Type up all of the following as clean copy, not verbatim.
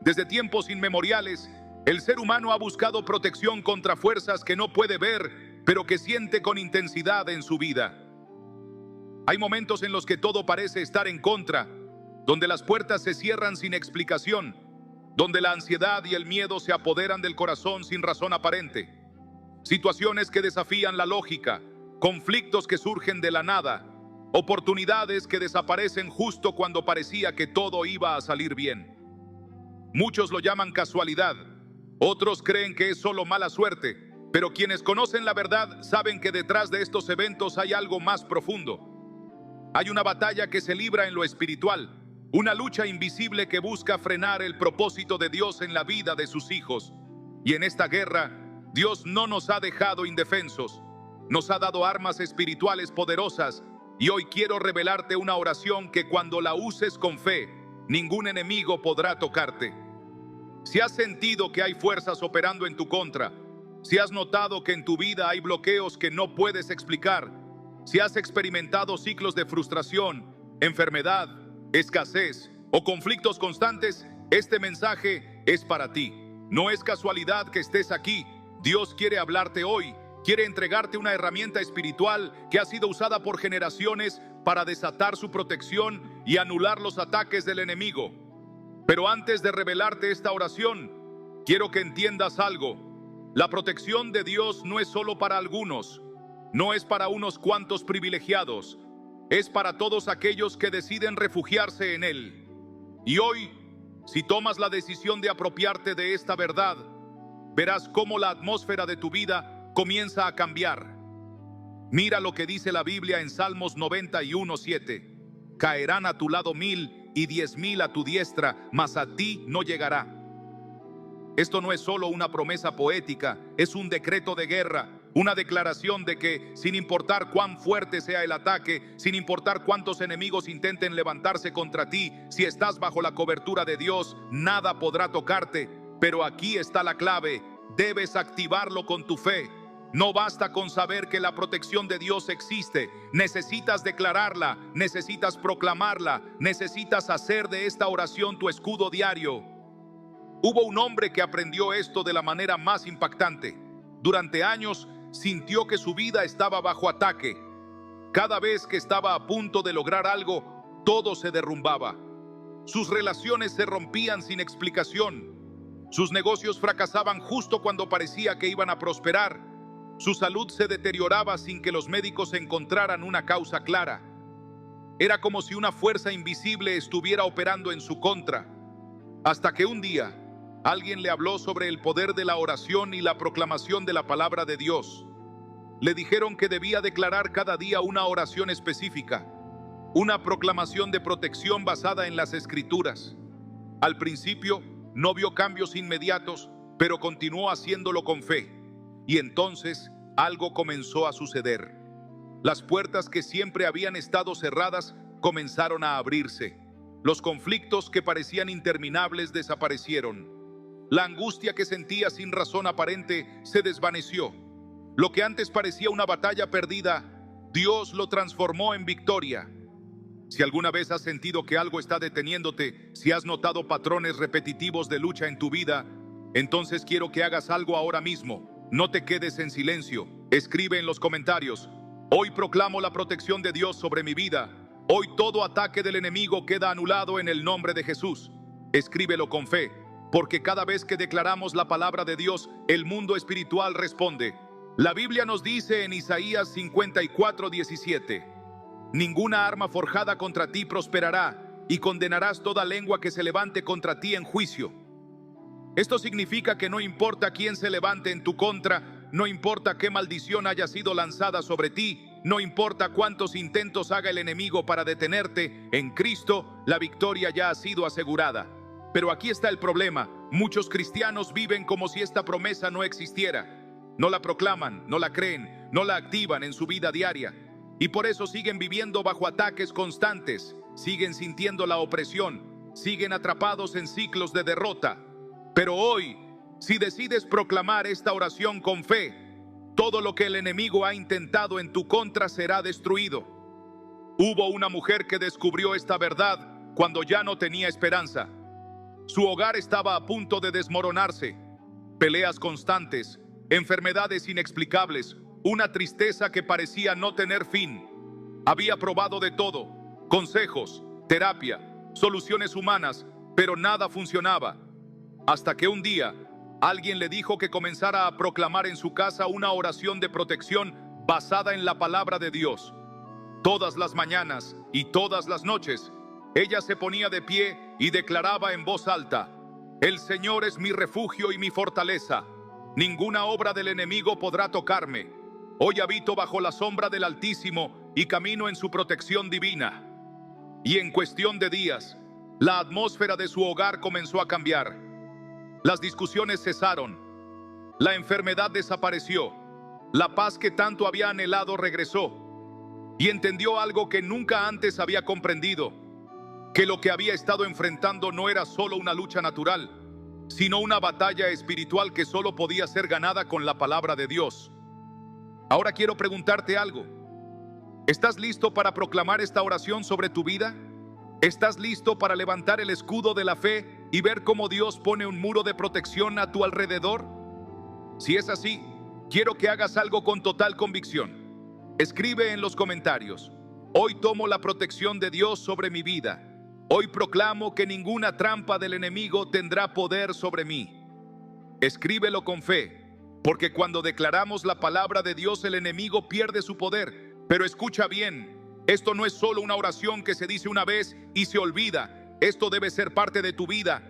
Desde tiempos inmemoriales, el ser humano ha buscado protección contra fuerzas que no puede ver, pero que siente con intensidad en su vida. Hay momentos en los que todo parece estar en contra, donde las puertas se cierran sin explicación, donde la ansiedad y el miedo se apoderan del corazón sin razón aparente. Situaciones que desafían la lógica, conflictos que surgen de la nada, oportunidades que desaparecen justo cuando parecía que todo iba a salir bien. Muchos lo llaman casualidad, otros creen que es solo mala suerte, pero quienes conocen la verdad saben que detrás de estos eventos hay algo más profundo. Hay una batalla que se libra en lo espiritual, una lucha invisible que busca frenar el propósito de Dios en la vida de sus hijos. Y en esta guerra, Dios no nos ha dejado indefensos, nos ha dado armas espirituales poderosas, y hoy quiero revelarte una oración que cuando la uses con fe, ningún enemigo podrá tocarte. Si has sentido que hay fuerzas operando en tu contra, si has notado que en tu vida hay bloqueos que no puedes explicar, si has experimentado ciclos de frustración, enfermedad, escasez o conflictos constantes, este mensaje es para ti. No es casualidad que estés aquí. Dios quiere hablarte hoy, quiere entregarte una herramienta espiritual que ha sido usada por generaciones para desatar su protección y anular los ataques del enemigo. Pero antes de revelarte esta oración, quiero que entiendas algo. La protección de Dios no es solo para algunos, no es para unos cuantos privilegiados, es para todos aquellos que deciden refugiarse en Él. Y hoy, si tomas la decisión de apropiarte de esta verdad, verás cómo la atmósfera de tu vida comienza a cambiar. Mira lo que dice la Biblia en Salmos 91:7. Caerán a tu lado 1000 y 10,000 a tu diestra, mas a ti no llegará. Esto no es solo una promesa poética, es un decreto de guerra, una declaración de que, sin importar cuán fuerte sea el ataque, sin importar cuántos enemigos intenten levantarse contra ti, si estás bajo la cobertura de Dios, nada podrá tocarte. Pero aquí está la clave: debes activarlo con tu fe. No basta con saber que la protección de Dios existe, necesitas declararla, necesitas proclamarla, necesitas hacer de esta oración tu escudo diario. Hubo un hombre que aprendió esto de la manera más impactante. Durante años sintió que su vida estaba bajo ataque. Cada vez que estaba a punto de lograr algo, todo se derrumbaba. Sus relaciones se rompían sin explicación. Sus negocios fracasaban justo cuando parecía que iban a prosperar. Su salud se deterioraba sin que los médicos encontraran una causa clara. Era como si una fuerza invisible estuviera operando en su contra. Hasta que un día, alguien le habló sobre el poder de la oración y la proclamación de la palabra de Dios. Le dijeron que debía declarar cada día una oración específica, una proclamación de protección basada en las Escrituras. Al principio, no vio cambios inmediatos, pero continuó haciéndolo con fe. Y entonces, algo comenzó a suceder. Las puertas que siempre habían estado cerradas comenzaron a abrirse. Los conflictos que parecían interminables desaparecieron. La angustia que sentía sin razón aparente se desvaneció. Lo que antes parecía una batalla perdida, Dios lo transformó en victoria. Si alguna vez has sentido que algo está deteniéndote, si has notado patrones repetitivos de lucha en tu vida, entonces quiero que hagas algo ahora mismo. No te quedes en silencio. Escribe en los comentarios: hoy proclamo la protección de Dios sobre mi vida. Hoy todo ataque del enemigo queda anulado en el nombre de Jesús. Escríbelo con fe, porque cada vez que declaramos la palabra de Dios, el mundo espiritual responde. La Biblia nos dice en Isaías 54:17: ninguna arma forjada contra ti prosperará, y condenarás toda lengua que se levante contra ti en juicio. Esto significa que no importa quién se levante en tu contra, no importa qué maldición haya sido lanzada sobre ti, no importa cuántos intentos haga el enemigo para detenerte, en Cristo la victoria ya ha sido asegurada. Pero aquí está el problema: muchos cristianos viven como si esta promesa no existiera. No la proclaman, no la creen, no la activan en su vida diaria. Y por eso siguen viviendo bajo ataques constantes, siguen sintiendo la opresión, siguen atrapados en ciclos de derrota. Pero hoy, si decides proclamar esta oración con fe, todo lo que el enemigo ha intentado en tu contra será destruido. Hubo una mujer que descubrió esta verdad cuando ya no tenía esperanza. Su hogar estaba a punto de desmoronarse. Peleas constantes, enfermedades inexplicables, una tristeza que parecía no tener fin. Había probado de todo: consejos, terapia, soluciones humanas, pero nada funcionaba. Hasta que un día, alguien le dijo que comenzara a proclamar en su casa una oración de protección basada en la palabra de Dios. Todas las mañanas y todas las noches, ella se ponía de pie y declaraba en voz alta: el Señor es mi refugio y mi fortaleza. Ninguna obra del enemigo podrá tocarme. Hoy habito bajo la sombra del Altísimo y camino en su protección divina. Y en cuestión de días, la atmósfera de su hogar comenzó a cambiar. Las discusiones cesaron. La enfermedad desapareció. La paz que tanto había anhelado regresó. Y entendió algo que nunca antes había comprendido: que lo que había estado enfrentando no era solo una lucha natural, sino una batalla espiritual que solo podía ser ganada con la palabra de Dios. Ahora quiero preguntarte algo. ¿Estás listo para proclamar esta oración sobre tu vida? ¿Estás listo para levantar el escudo de la fe y ver cómo Dios pone un muro de protección a tu alrededor? Si es así, quiero que hagas algo con total convicción. Escribe en los comentarios: hoy tomo la protección de Dios sobre mi vida. Hoy proclamo que ninguna trampa del enemigo tendrá poder sobre mí. Escríbelo con fe, porque cuando declaramos la palabra de Dios, el enemigo pierde su poder. Pero escucha bien, esto no es solo una oración que se dice una vez y se olvida. Esto debe ser parte de tu vida.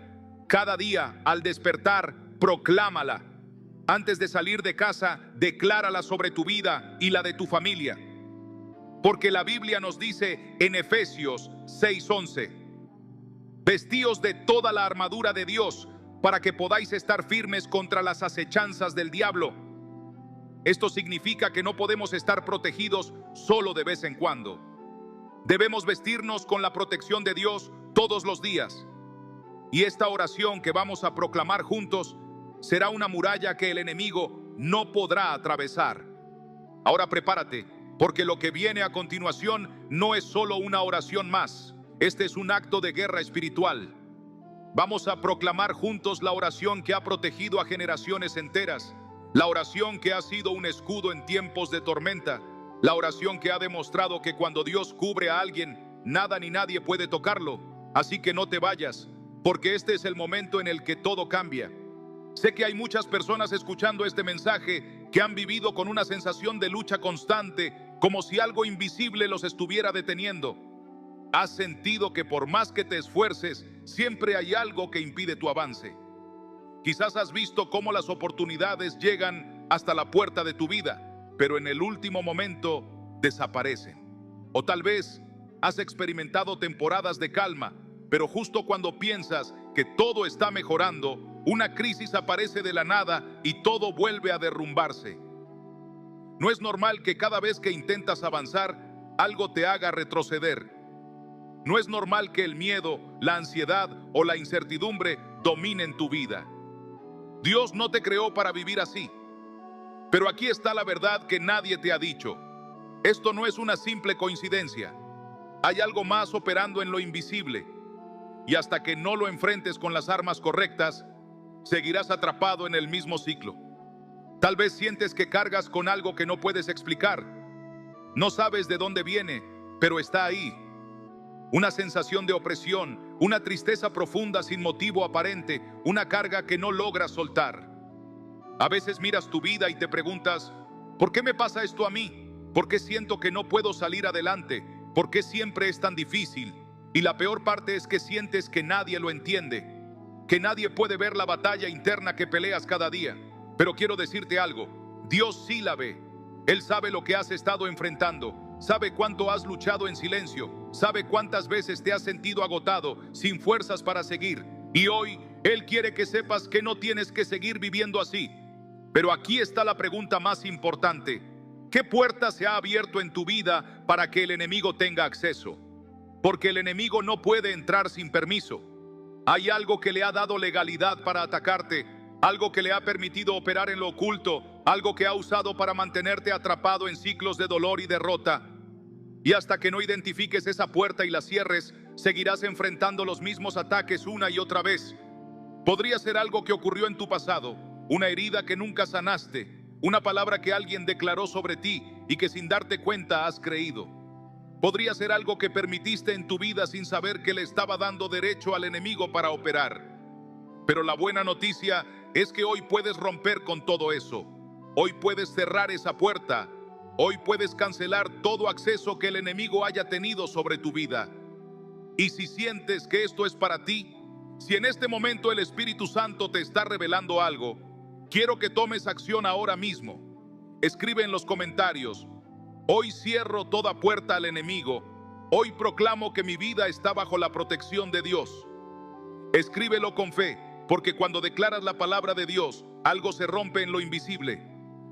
Cada día, al despertar, proclámala. Antes de salir de casa, declárala sobre tu vida y la de tu familia. Porque la Biblia nos dice en Efesios 6:11: vestíos de toda la armadura de Dios para que podáis estar firmes contra las acechanzas del diablo. Esto significa que no podemos estar protegidos solo de vez en cuando. Debemos vestirnos con la protección de Dios todos los días. Y esta oración que vamos a proclamar juntos será una muralla que el enemigo no podrá atravesar. Ahora prepárate, porque lo que viene a continuación no es solo una oración más. Este es un acto de guerra espiritual. Vamos a proclamar juntos la oración que ha protegido a generaciones enteras, la oración que ha sido un escudo en tiempos de tormenta, la oración que ha demostrado que cuando Dios cubre a alguien, nada ni nadie puede tocarlo. Así que no te vayas, porque este es el momento en el que todo cambia. Sé que hay muchas personas escuchando este mensaje que han vivido con una sensación de lucha constante, como si algo invisible los estuviera deteniendo. Has sentido que por más que te esfuerces, siempre hay algo que impide tu avance. Quizás has visto cómo las oportunidades llegan hasta la puerta de tu vida, pero en el último momento desaparecen. O tal vez has experimentado temporadas de calma, pero justo cuando piensas que todo está mejorando, una crisis aparece de la nada y todo vuelve a derrumbarse. No es normal que cada vez que intentas avanzar, algo te haga retroceder. No es normal que el miedo, la ansiedad o la incertidumbre dominen tu vida. Dios no te creó para vivir así. Pero aquí está la verdad que nadie te ha dicho. Esto no es una simple coincidencia. Hay algo más operando en lo invisible. Y hasta que no lo enfrentes con las armas correctas, seguirás atrapado en el mismo ciclo. Tal vez sientes que cargas con algo que no puedes explicar. No sabes de dónde viene, pero está ahí. Una sensación de opresión, una tristeza profunda sin motivo aparente, una carga que no logras soltar. A veces miras tu vida y te preguntas: ¿por qué me pasa esto a mí? ¿Por qué siento que no puedo salir adelante? ¿Por qué siempre es tan difícil? Y la peor parte es que sientes que nadie lo entiende, que nadie puede ver la batalla interna que peleas cada día. Pero quiero decirte algo: Dios sí la ve. Él sabe lo que has estado enfrentando, sabe cuánto has luchado en silencio, sabe cuántas veces te has sentido agotado, sin fuerzas para seguir. Y hoy Él quiere que sepas que no tienes que seguir viviendo así. Pero aquí está la pregunta más importante: ¿qué puerta se ha abierto en tu vida para que el enemigo tenga acceso? Porque el enemigo no puede entrar sin permiso. Hay algo que le ha dado legalidad para atacarte, algo que le ha permitido operar en lo oculto, algo que ha usado para mantenerte atrapado en ciclos de dolor y derrota. Y hasta que no identifiques esa puerta y la cierres, seguirás enfrentando los mismos ataques una y otra vez. Podría ser algo que ocurrió en tu pasado, una herida que nunca sanaste, una palabra que alguien declaró sobre ti y que sin darte cuenta has creído. Podría ser algo que permitiste en tu vida sin saber que le estaba dando derecho al enemigo para operar. Pero la buena noticia es que hoy puedes romper con todo eso. Hoy puedes cerrar esa puerta. Hoy puedes cancelar todo acceso que el enemigo haya tenido sobre tu vida. Y si sientes que esto es para ti, si en este momento el Espíritu Santo te está revelando algo, quiero que tomes acción ahora mismo. Escribe en los comentarios: hoy cierro toda puerta al enemigo. Hoy proclamo que mi vida está bajo la protección de Dios. Escríbelo con fe, porque cuando declaras la palabra de Dios, algo se rompe en lo invisible.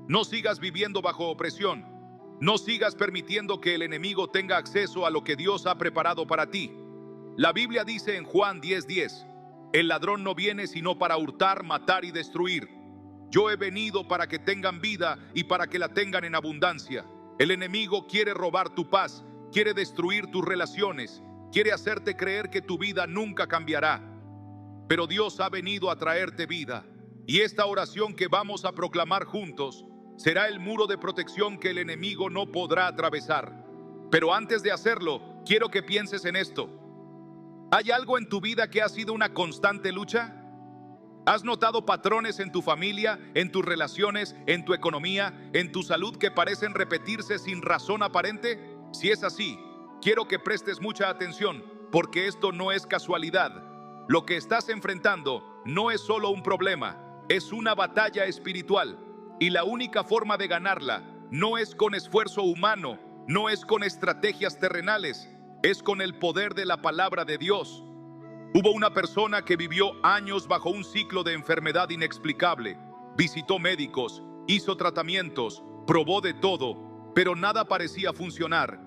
No sigas viviendo bajo opresión. No sigas permitiendo que el enemigo tenga acceso a lo que Dios ha preparado para ti. La Biblia dice en Juan 10:10, el ladrón no viene sino para hurtar, matar y destruir. Yo he venido para que tengan vida y para que la tengan en abundancia. El enemigo quiere robar tu paz, quiere destruir tus relaciones, quiere hacerte creer que tu vida nunca cambiará. Pero Dios ha venido a traerte vida, y esta oración que vamos a proclamar juntos será el muro de protección que el enemigo no podrá atravesar. Pero antes de hacerlo, quiero que pienses en esto. ¿Hay algo en tu vida que ha sido una constante lucha? ¿Has notado patrones en tu familia, en tus relaciones, en tu economía, en tu salud que parecen repetirse sin razón aparente? Si es así, quiero que prestes mucha atención, porque esto no es casualidad. Lo que estás enfrentando no es solo un problema, es una batalla espiritual. Y la única forma de ganarla no es con esfuerzo humano, no es con estrategias terrenales, es con el poder de la palabra de Dios. Hubo una persona que vivió años bajo un ciclo de enfermedad inexplicable. Visitó médicos, hizo tratamientos, probó de todo, pero nada parecía funcionar.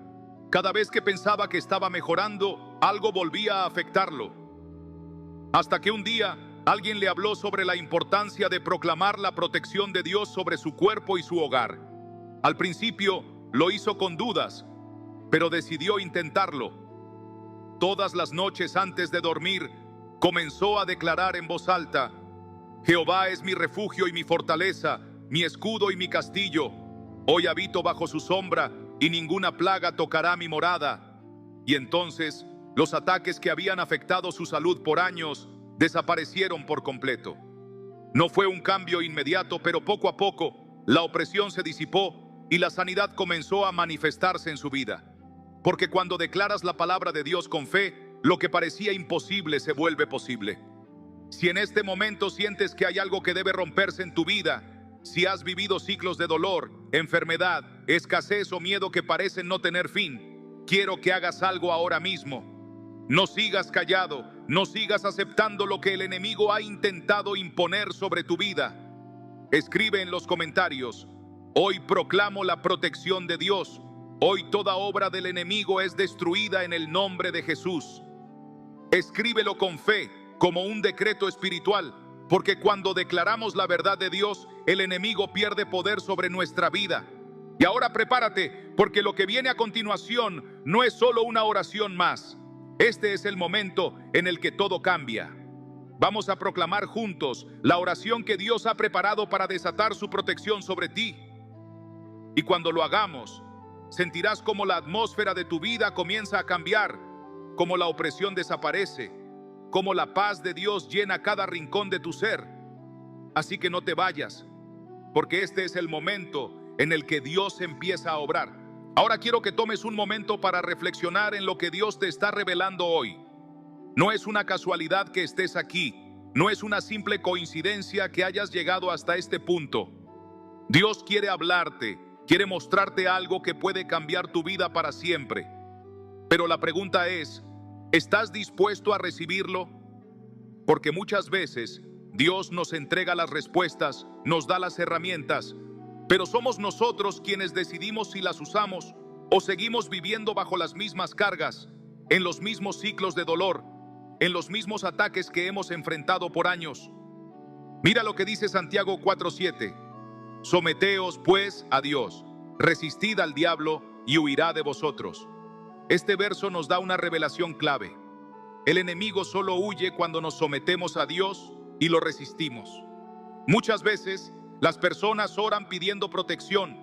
Cada vez que pensaba que estaba mejorando, algo volvía a afectarlo. Hasta que un día, alguien le habló sobre la importancia de proclamar la protección de Dios sobre su cuerpo y su hogar. Al principio, lo hizo con dudas, pero decidió intentarlo. Todas las noches antes de dormir, comenzó a declarar en voz alta: Jehová es mi refugio y mi fortaleza, mi escudo y mi castillo. Hoy habito bajo su sombra, y ninguna plaga tocará mi morada. Y entonces, los ataques que habían afectado su salud por años desaparecieron por completo. No fue un cambio inmediato, pero poco a poco, la opresión se disipó y la sanidad comenzó a manifestarse en su vida. Porque cuando declaras la palabra de Dios con fe, lo que parecía imposible se vuelve posible. Si en este momento sientes que hay algo que debe romperse en tu vida, si has vivido ciclos de dolor, enfermedad, escasez o miedo que parecen no tener fin, quiero que hagas algo ahora mismo. No sigas callado, no sigas aceptando lo que el enemigo ha intentado imponer sobre tu vida. Escribe en los comentarios: hoy proclamo la protección de Dios. Hoy toda obra del enemigo es destruida en el nombre de Jesús. Escríbelo con fe, como un decreto espiritual, porque cuando declaramos la verdad de Dios, el enemigo pierde poder sobre nuestra vida. Y ahora prepárate, porque lo que viene a continuación no es solo una oración más. Este es el momento en el que todo cambia. Vamos a proclamar juntos la oración que Dios ha preparado para desatar su protección sobre ti. Y cuando lo hagamos, sentirás como la atmósfera de tu vida comienza a cambiar, como la opresión desaparece, como la paz de Dios llena cada rincón de tu ser. Así que no te vayas, porque este es el momento en el que Dios empieza a obrar. Ahora quiero que tomes un momento para reflexionar en lo que Dios te está revelando hoy. No es una casualidad que estés aquí, no es una simple coincidencia que hayas llegado hasta este punto. Dios quiere hablarte, quiere mostrarte algo que puede cambiar tu vida para siempre. Pero la pregunta es, ¿estás dispuesto a recibirlo? Porque muchas veces Dios nos entrega las respuestas, nos da las herramientas, pero somos nosotros quienes decidimos si las usamos o seguimos viviendo bajo las mismas cargas, en los mismos ciclos de dolor, en los mismos ataques que hemos enfrentado por años. Mira lo que dice Santiago 4:7. Someteos pues a Dios, resistid al diablo y huirá de vosotros. Este verso nos da una revelación clave. El enemigo solo huye cuando nos sometemos a Dios y lo resistimos. Muchas veces las personas oran pidiendo protección,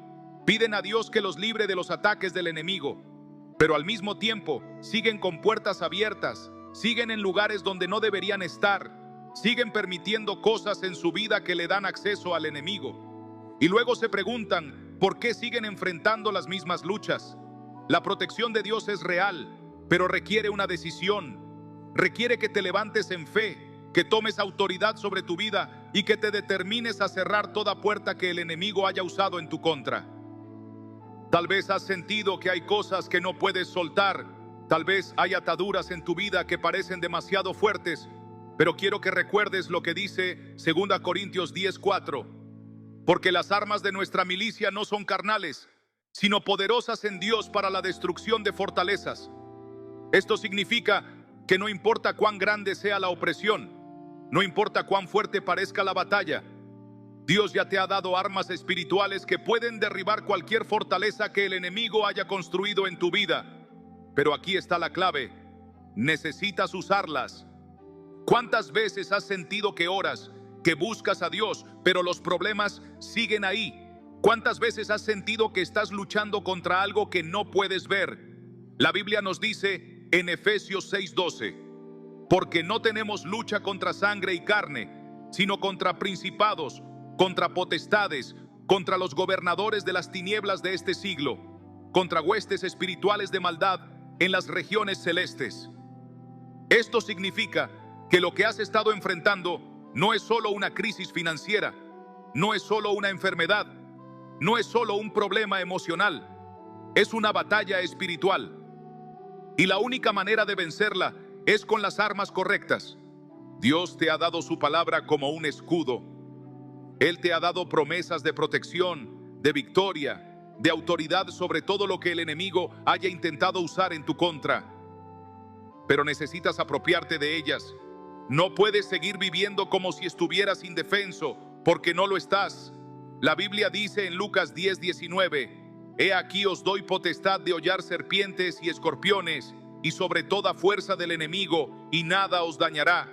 piden a Dios que los libre de los ataques del enemigo, pero al mismo tiempo siguen con puertas abiertas, siguen en lugares donde no deberían estar, siguen permitiendo cosas en su vida que le dan acceso al enemigo. Y luego se preguntan por qué siguen enfrentando las mismas luchas. La protección de Dios es real, pero requiere una decisión. Requiere que te levantes en fe, que tomes autoridad sobre tu vida y que te determines a cerrar toda puerta que el enemigo haya usado en tu contra. Tal vez has sentido que hay cosas que no puedes soltar. Tal vez hay ataduras en tu vida que parecen demasiado fuertes, pero quiero que recuerdes lo que dice 2 Corintios 10:4. Porque las armas de nuestra milicia no son carnales, sino poderosas en Dios para la destrucción de fortalezas. Esto significa que no importa cuán grande sea la opresión, no importa cuán fuerte parezca la batalla, Dios ya te ha dado armas espirituales que pueden derribar cualquier fortaleza que el enemigo haya construido en tu vida. Pero aquí está la clave: necesitas usarlas. ¿Cuántas veces has sentido que oras, que buscas a Dios, pero los problemas siguen ahí? ¿Cuántas veces has sentido que estás luchando contra algo que no puedes ver? La Biblia nos dice en Efesios 6:12, porque no tenemos lucha contra sangre y carne, sino contra principados, contra potestades, contra los gobernadores de las tinieblas de este siglo, contra huestes espirituales de maldad en las regiones celestes. Esto significa que lo que has estado enfrentando no es solo una crisis financiera, no es solo una enfermedad, no es solo un problema emocional, es una batalla espiritual. Y la única manera de vencerla es con las armas correctas. Dios te ha dado su palabra como un escudo. Él te ha dado promesas de protección, de victoria, de autoridad sobre todo lo que el enemigo haya intentado usar en tu contra. Pero necesitas apropiarte de ellas. No puedes seguir viviendo como si estuvieras indefenso, porque no lo estás. La Biblia dice en Lucas 10:19, he aquí os doy potestad de hollar serpientes y escorpiones, y sobre toda fuerza del enemigo, y nada os dañará.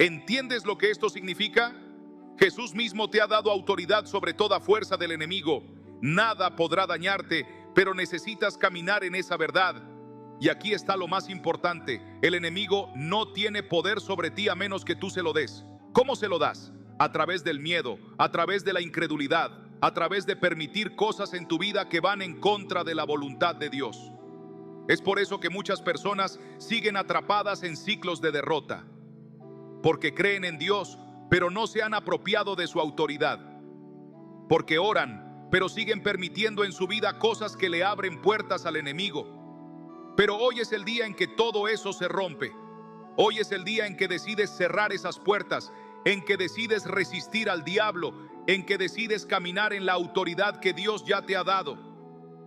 ¿Entiendes lo que esto significa? Jesús mismo te ha dado autoridad sobre toda fuerza del enemigo. Nada podrá dañarte, pero necesitas caminar en esa verdad. Y aquí está lo más importante: el enemigo no tiene poder sobre ti a menos que tú se lo des. ¿Cómo se lo das? A través del miedo, a través de la incredulidad, a través de permitir cosas en tu vida que van en contra de la voluntad de Dios. Es por eso que muchas personas siguen atrapadas en ciclos de derrota, porque creen en Dios, pero no se han apropiado de su autoridad, porque oran, pero siguen permitiendo en su vida cosas que le abren puertas al enemigo. Pero hoy es el día en que todo eso se rompe. Hoy es el día en que decides cerrar esas puertas, en que decides resistir al diablo, en que decides caminar en la autoridad que Dios ya te ha dado.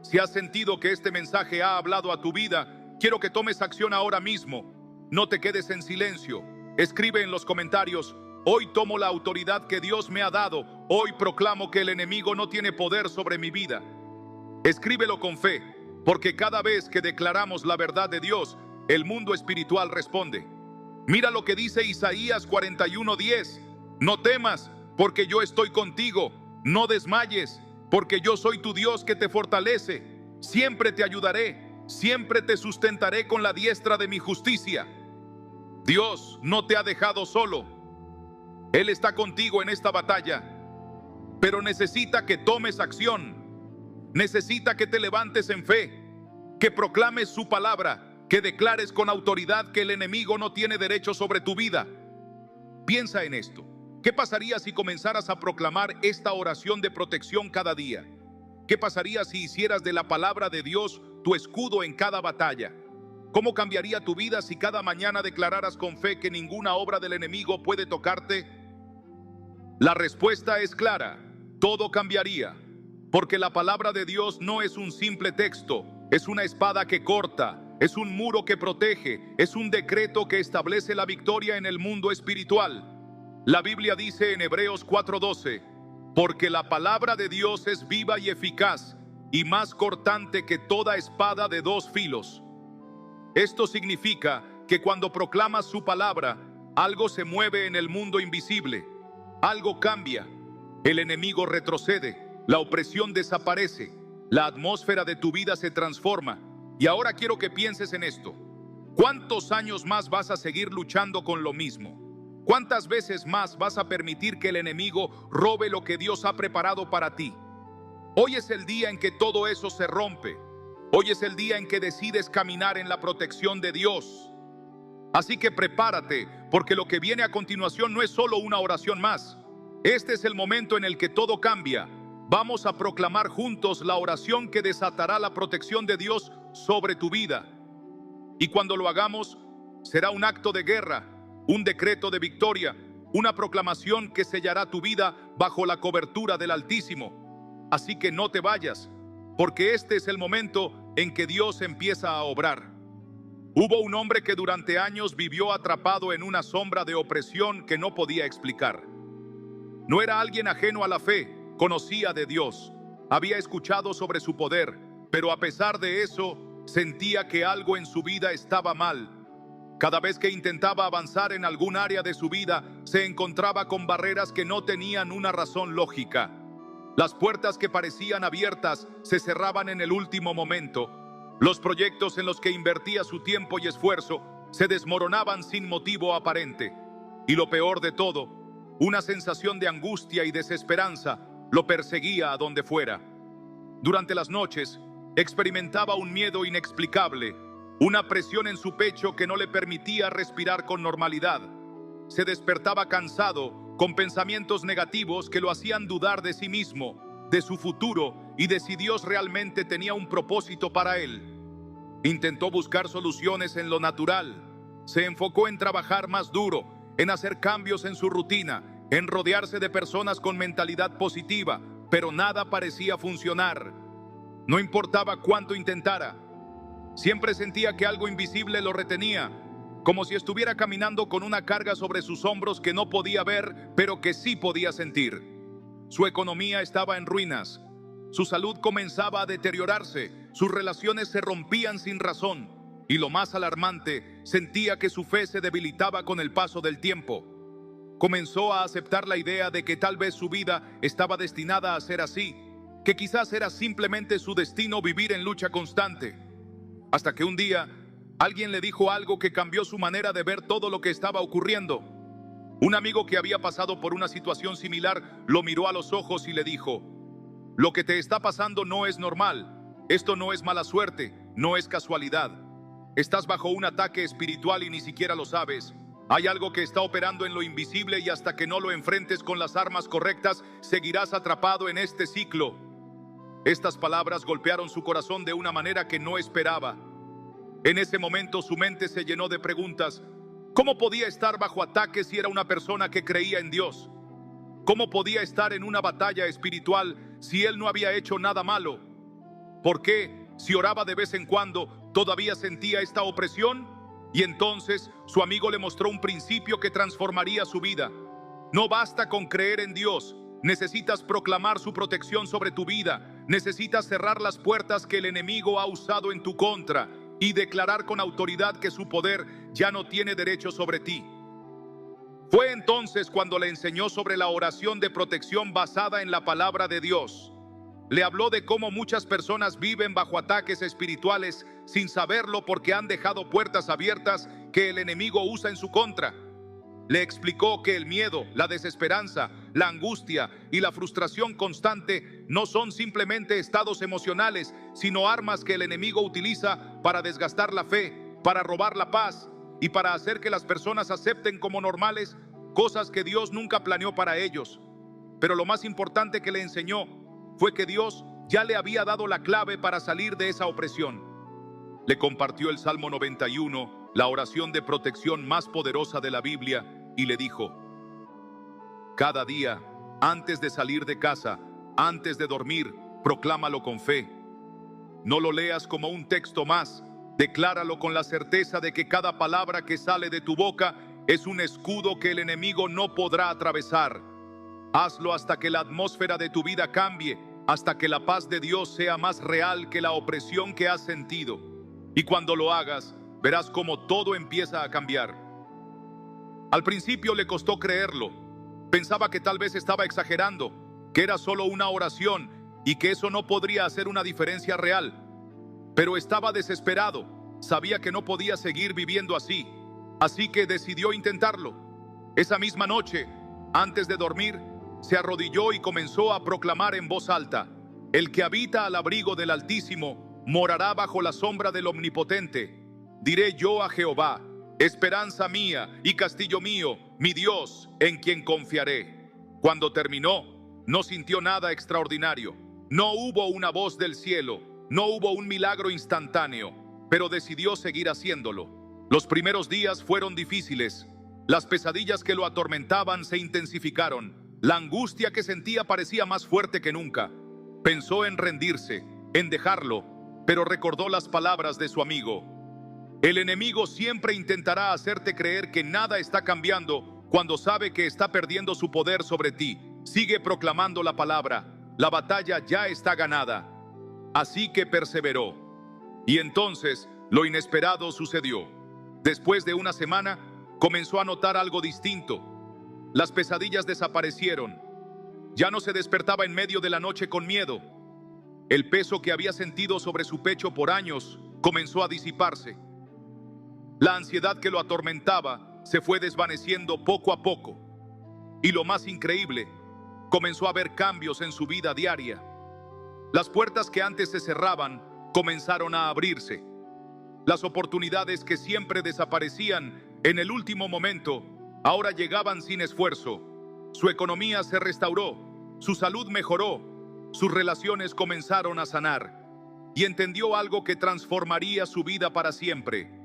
Si has sentido que este mensaje ha hablado a tu vida, quiero que tomes acción ahora mismo. No te quedes en silencio. Escribe en los comentarios: hoy tomo la autoridad que Dios me ha dado. Hoy proclamo que el enemigo no tiene poder sobre mi vida. Escríbelo con fe, porque cada vez que declaramos la verdad de Dios, el mundo espiritual responde. Mira lo que dice Isaías 41:10. No temas, porque yo estoy contigo. No desmayes, porque yo soy tu Dios que te fortalece. Siempre te ayudaré, siempre te sustentaré con la diestra de mi justicia. Dios no te ha dejado solo. Él está contigo en esta batalla, pero necesita que tomes acción. Necesita que te levantes en fe, que proclames su palabra, que declares con autoridad que el enemigo no tiene derecho sobre tu vida. Piensa en esto. ¿Qué pasaría si comenzaras a proclamar esta oración de protección cada día? ¿Qué pasaría si hicieras de la palabra de Dios tu escudo en cada batalla? ¿Cómo cambiaría tu vida si cada mañana declararas con fe que ninguna obra del enemigo puede tocarte? La respuesta es clara: todo cambiaría, porque la palabra de Dios no es un simple texto, es una espada que corta, es un muro que protege, es un decreto que establece la victoria en el mundo espiritual. La Biblia dice en Hebreos 4:12, porque la palabra de Dios es viva y eficaz, y más cortante que toda espada de dos filos. Esto significa que cuando proclamas su palabra, Algo se mueve en el mundo invisible. Algo cambia. El enemigo retrocede. La opresión desaparece. La atmósfera de tu vida se transforma. Y ahora quiero que pienses en esto. ¿Cuántos años más vas a seguir luchando con lo mismo? ¿Cuántas veces más vas a permitir que el enemigo robe lo que Dios ha preparado para ti? Hoy es el día en que todo eso se rompe. Hoy es el día en que decides caminar en la protección de Dios. Así que prepárate, porque lo que viene a continuación no es solo una oración más. Este es el momento en el que todo cambia. Vamos a proclamar juntos la oración que desatará la protección de Dios sobre tu vida. Y cuando lo hagamos, será un acto de guerra, un decreto de victoria, una proclamación que sellará tu vida bajo la cobertura del Altísimo. Así que no te vayas, porque este es el momento en que Dios empieza a obrar. Hubo un hombre que durante años vivió atrapado en una sombra de opresión que no podía explicar. No era alguien ajeno a la fe, conocía de Dios, había escuchado sobre su poder, pero a pesar de eso, sentía que algo en su vida estaba mal. Cada vez que intentaba avanzar en algún área de su vida, se encontraba con barreras que no tenían una razón lógica. Las puertas que parecían abiertas se cerraban en el último momento. Los proyectos en los que invertía su tiempo y esfuerzo se desmoronaban sin motivo aparente. Y lo peor de todo, una sensación de angustia y desesperanza lo perseguía a donde fuera. Durante las noches, experimentaba un miedo inexplicable, una presión en su pecho que no le permitía respirar con normalidad. Se despertaba cansado, con pensamientos negativos que lo hacían dudar de sí mismo, de su futuro y de si Dios realmente tenía un propósito para él. Intentó buscar soluciones en lo natural. Se enfocó en trabajar más duro, en hacer cambios en su rutina, en rodearse de personas con mentalidad positiva, pero nada parecía funcionar. No importaba cuánto intentara, siempre sentía que algo invisible lo retenía, como si estuviera caminando con una carga sobre sus hombros que no podía ver, pero que sí podía sentir. Su economía estaba en ruinas, su salud comenzaba a deteriorarse, sus relaciones se rompían sin razón, y lo más alarmante, sentía que su fe se debilitaba con el paso del tiempo. Comenzó a aceptar la idea de que tal vez su vida estaba destinada a ser así, que quizás era simplemente su destino vivir en lucha constante. Hasta que un día, alguien le dijo algo que cambió su manera de ver todo lo que estaba ocurriendo. Un amigo que había pasado por una situación similar lo miró a los ojos y le dijo: "Lo que te está pasando no es normal. Esto no es mala suerte, no es casualidad. Estás bajo un ataque espiritual y ni siquiera lo sabes. Hay algo que está operando en lo invisible y hasta que no lo enfrentes con las armas correctas, seguirás atrapado en este ciclo". Estas palabras golpearon su corazón de una manera que no esperaba. En ese momento su mente se llenó de preguntas. ¿Cómo podía estar bajo ataque si era una persona que creía en Dios? ¿Cómo podía estar en una batalla espiritual si él no había hecho nada malo? ¿Por qué, si oraba de vez en cuando, todavía sentía esta opresión? Y entonces su amigo le mostró un principio que transformaría su vida. No basta con creer en Dios, necesitas proclamar su protección sobre tu vida. Necesitas cerrar las puertas que el enemigo ha usado en tu contra y declarar con autoridad que su poder ya no tiene derecho sobre ti. Fue entonces cuando le enseñó sobre la oración de protección basada en la palabra de Dios. Le habló de cómo muchas personas viven bajo ataques espirituales sin saberlo porque han dejado puertas abiertas que el enemigo usa en su contra. Le explicó que el miedo, la desesperanza, la angustia y la frustración constante no son simplemente estados emocionales, sino armas que el enemigo utiliza para desgastar la fe, para robar la paz y para hacer que las personas acepten como normales cosas que Dios nunca planeó para ellos. Pero lo más importante que le enseñó fue que Dios ya le había dado la clave para salir de esa opresión. Le compartió el Salmo 91, la oración de protección más poderosa de la Biblia, y le dijo: cada día, antes de salir de casa, antes de dormir, proclámalo con fe. No lo leas como un texto más, decláralo con la certeza de que cada palabra que sale de tu boca es un escudo que el enemigo no podrá atravesar. Hazlo hasta que la atmósfera de tu vida cambie, hasta que la paz de Dios sea más real que la opresión que has sentido. Y cuando lo hagas, verás cómo todo empieza a cambiar. Al principio le costó creerlo. Pensaba que tal vez estaba exagerando, que era solo una oración y que eso no podría hacer una diferencia real. Pero estaba desesperado. Sabía que no podía seguir viviendo así. Así que decidió intentarlo. Esa misma noche, antes de dormir, se arrodilló y comenzó a proclamar en voz alta: el que habita al abrigo del Altísimo morará bajo la sombra del Omnipotente. Diré yo a Jehová: esperanza mía y castillo mío, mi Dios, en quien confiaré. Cuando terminó, no sintió nada extraordinario. No hubo una voz del cielo, no hubo un milagro instantáneo, pero decidió seguir haciéndolo. Los primeros días fueron difíciles. Las pesadillas que lo atormentaban se intensificaron. La angustia que sentía parecía más fuerte que nunca. Pensó en rendirse, en dejarlo, pero recordó las palabras de su amigo: el enemigo siempre intentará hacerte creer que nada está cambiando cuando sabe que está perdiendo su poder sobre ti. Sigue proclamando la palabra. La batalla ya está ganada. Así que perseveró. Y entonces lo inesperado sucedió. Después de una semana, comenzó a notar algo distinto. Las pesadillas desaparecieron. Ya no se despertaba en medio de la noche con miedo. El peso que había sentido sobre su pecho por años comenzó a disiparse. La ansiedad que lo atormentaba se fue desvaneciendo poco a poco. Y lo más increíble, comenzó a ver cambios en su vida diaria. Las puertas que antes se cerraban comenzaron a abrirse. Las oportunidades que siempre desaparecían en el último momento ahora llegaban sin esfuerzo. Su economía se restauró, su salud mejoró, sus relaciones comenzaron a sanar y entendió algo que transformaría su vida para siempre.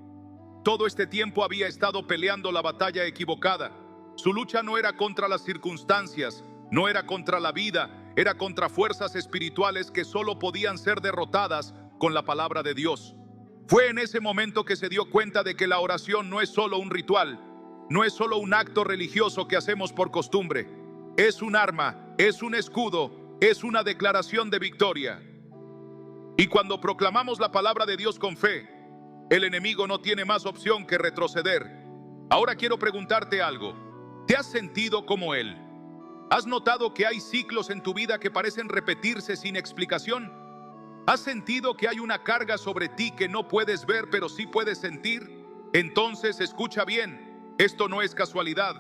Todo este tiempo había estado peleando la batalla equivocada. Su lucha no era contra las circunstancias, no era contra la vida, era contra fuerzas espirituales que solo podían ser derrotadas con la palabra de Dios. Fue en ese momento que se dio cuenta de que la oración no es solo un ritual, no es solo un acto religioso que hacemos por costumbre. Es un arma, es un escudo, es una declaración de victoria. Y cuando proclamamos la palabra de Dios con fe, el enemigo no tiene más opción que retroceder. Ahora quiero preguntarte algo. ¿Te has sentido como él? ¿Has notado que hay ciclos en tu vida que parecen repetirse sin explicación? ¿Has sentido que hay una carga sobre ti que no puedes ver pero sí puedes sentir? Entonces escucha bien, esto no es casualidad.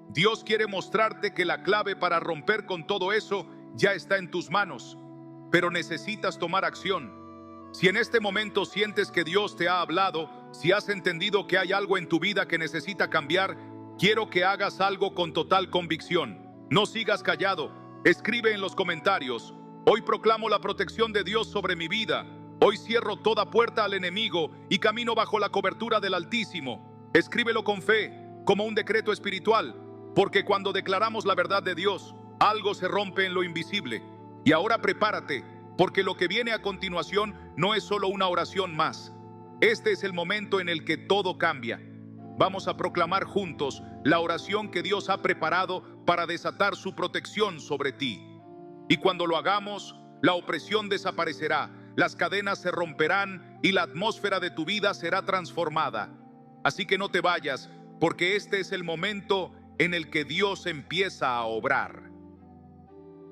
Dios quiere mostrarte que la clave para romper con todo eso ya está en tus manos, pero necesitas tomar acción. Si en este momento sientes que Dios te ha hablado, si has entendido que hay algo en tu vida que necesita cambiar, quiero que hagas algo con total convicción. No sigas callado. Escribe en los comentarios: hoy proclamo la protección de Dios sobre mi vida. Hoy cierro toda puerta al enemigo y camino bajo la cobertura del Altísimo. Escríbelo con fe, como un decreto espiritual, porque cuando declaramos la verdad de Dios, algo se rompe en lo invisible. Y ahora prepárate, porque lo que viene a continuación no es solo una oración más. Este es el momento en el que todo cambia. Vamos a proclamar juntos la oración que Dios ha preparado para desatar su protección sobre ti. Y cuando lo hagamos, la opresión desaparecerá, las cadenas se romperán y la atmósfera de tu vida será transformada. Así que no te vayas, porque este es el momento en el que Dios empieza a obrar.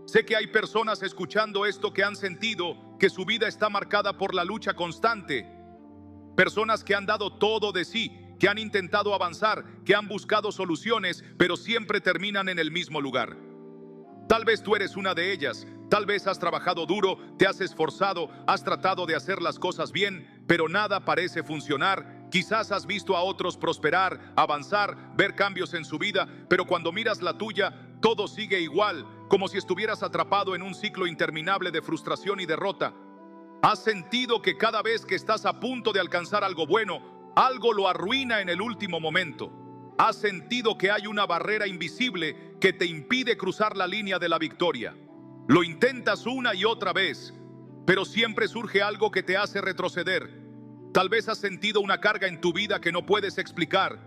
Sé que hay personas escuchando esto que han sentido que su vida está marcada por la lucha constante. Personas que han dado todo de sí, que han intentado avanzar, que han buscado soluciones, pero siempre terminan en el mismo lugar. Tal vez tú eres una de ellas. Tal vez has trabajado duro, te has esforzado, has tratado de hacer las cosas bien, pero nada parece funcionar. Quizás has visto a otros prosperar, avanzar, ver cambios en su vida, pero cuando miras la tuya, todo sigue igual, como si estuvieras atrapado en un ciclo interminable de frustración y derrota. Has sentido que cada vez que estás a punto de alcanzar algo bueno, algo lo arruina en el último momento. Has sentido que hay una barrera invisible que te impide cruzar la línea de la victoria. Lo intentas una y otra vez, pero siempre surge algo que te hace retroceder. Tal vez has sentido una carga en tu vida que no puedes explicar,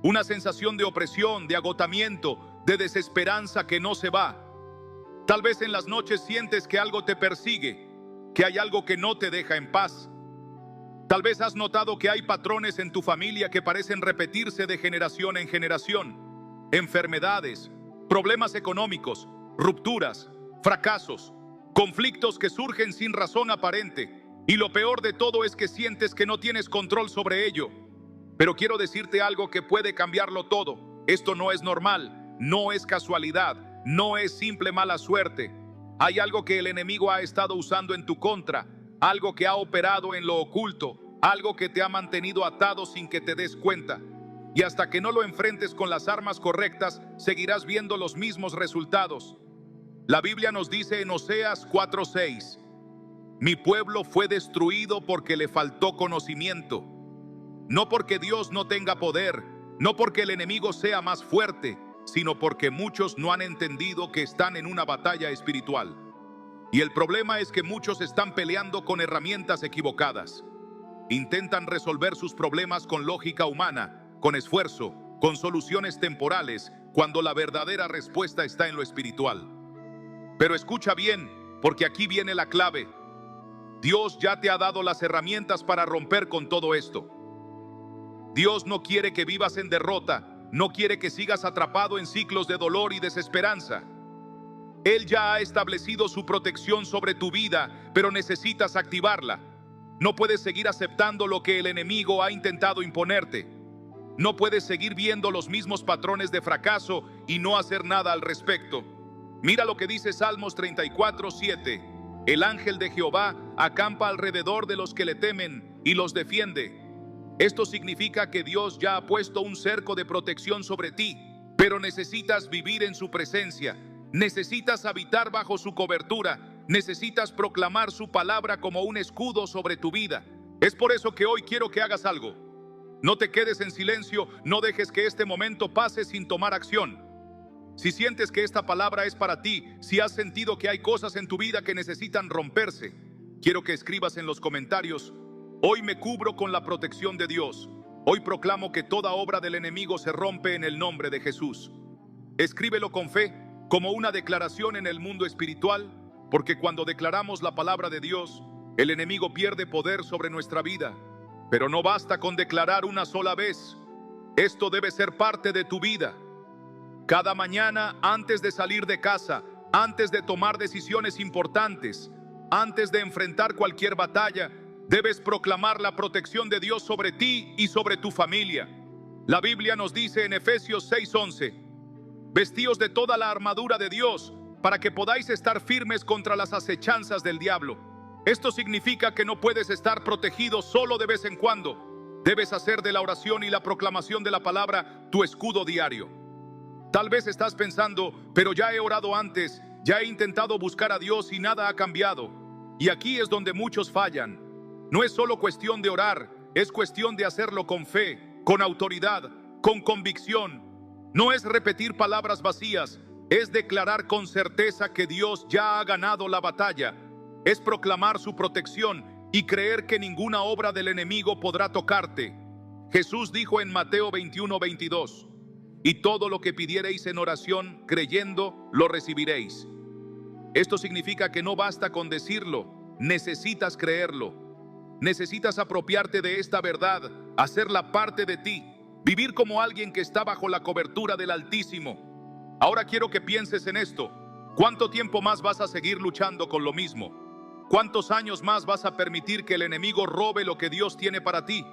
una sensación de opresión, de agotamiento, de desesperanza que no se va. Tal vez en las noches sientes que algo te persigue, que hay algo que no te deja en paz. Tal vez has notado que hay patrones en tu familia que parecen repetirse de generación en generación. Enfermedades, problemas económicos, rupturas, fracasos, conflictos que surgen sin razón aparente. Y lo peor de todo es que sientes que no tienes control sobre ello. Pero quiero decirte algo que puede cambiarlo todo. Esto no es normal, no es casualidad, no es simple mala suerte. Hay algo que el enemigo ha estado usando en tu contra, algo que ha operado en lo oculto, algo que te ha mantenido atado sin que te des cuenta. Y hasta que no lo enfrentes con las armas correctas, seguirás viendo los mismos resultados. La Biblia nos dice en Oseas 4:6, mi pueblo fue destruido porque le faltó conocimiento. No porque Dios no tenga poder, no porque el enemigo sea más fuerte, sino porque muchos no han entendido que están en una batalla espiritual. Y el problema es que muchos están peleando con herramientas equivocadas. Intentan resolver sus problemas con lógica humana, con esfuerzo, con soluciones temporales, cuando la verdadera respuesta está en lo espiritual. Pero escucha bien, porque aquí viene la clave. Dios ya te ha dado las herramientas para romper con todo esto. Dios no quiere que vivas en derrota, no quiere que sigas atrapado en ciclos de dolor y desesperanza. Él ya ha establecido su protección sobre tu vida, pero necesitas activarla. No puedes seguir aceptando lo que el enemigo ha intentado imponerte. No puedes seguir viendo los mismos patrones de fracaso y no hacer nada al respecto. Mira lo que dice Salmos 34:7. El ángel de Jehová acampa alrededor de los que le temen y los defiende. Esto significa que Dios ya ha puesto un cerco de protección sobre ti, pero necesitas vivir en su presencia, necesitas habitar bajo su cobertura, necesitas proclamar su palabra como un escudo sobre tu vida. Es por eso que hoy quiero que hagas algo. No te quedes en silencio, no dejes que este momento pase sin tomar acción. Si sientes que esta palabra es para ti, si has sentido que hay cosas en tu vida que necesitan romperse, quiero que escribas en los comentarios: hoy me cubro con la protección de Dios. Hoy proclamo que toda obra del enemigo se rompe en el nombre de Jesús. Escríbelo con fe, como una declaración en el mundo espiritual, porque cuando declaramos la palabra de Dios, el enemigo pierde poder sobre nuestra vida. Pero no basta con declarar una sola vez. Esto debe ser parte de tu vida. Cada mañana, antes de salir de casa, antes de tomar decisiones importantes, antes de enfrentar cualquier batalla, debes proclamar la protección de Dios sobre ti y sobre tu familia. La Biblia nos dice en Efesios 6:11, vestíos de toda la armadura de Dios para que podáis estar firmes contra las acechanzas del diablo. Esto significa que no puedes estar protegido solo de vez en cuando. Debes hacer de la oración y la proclamación de la palabra tu escudo diario. Tal vez estás pensando, pero ya he orado antes, ya he intentado buscar a Dios y nada ha cambiado. Y aquí es donde muchos fallan. No es solo cuestión de orar, es cuestión de hacerlo con fe, con autoridad, con convicción. No es repetir palabras vacías, es declarar con certeza que Dios ya ha ganado la batalla. Es proclamar su protección y creer que ninguna obra del enemigo podrá tocarte. Jesús dijo en Mateo 21:22, y todo lo que pidiereis en oración, creyendo, lo recibiréis. Esto significa que no basta con decirlo, necesitas creerlo. Necesitas apropiarte de esta verdad, hacerla parte de ti, vivir como alguien que está bajo la cobertura del Altísimo. Ahora quiero que pienses en esto. ¿Cuánto tiempo más vas a seguir luchando con lo mismo? ¿Cuántos años más vas a permitir que el enemigo robe lo que Dios tiene para ti?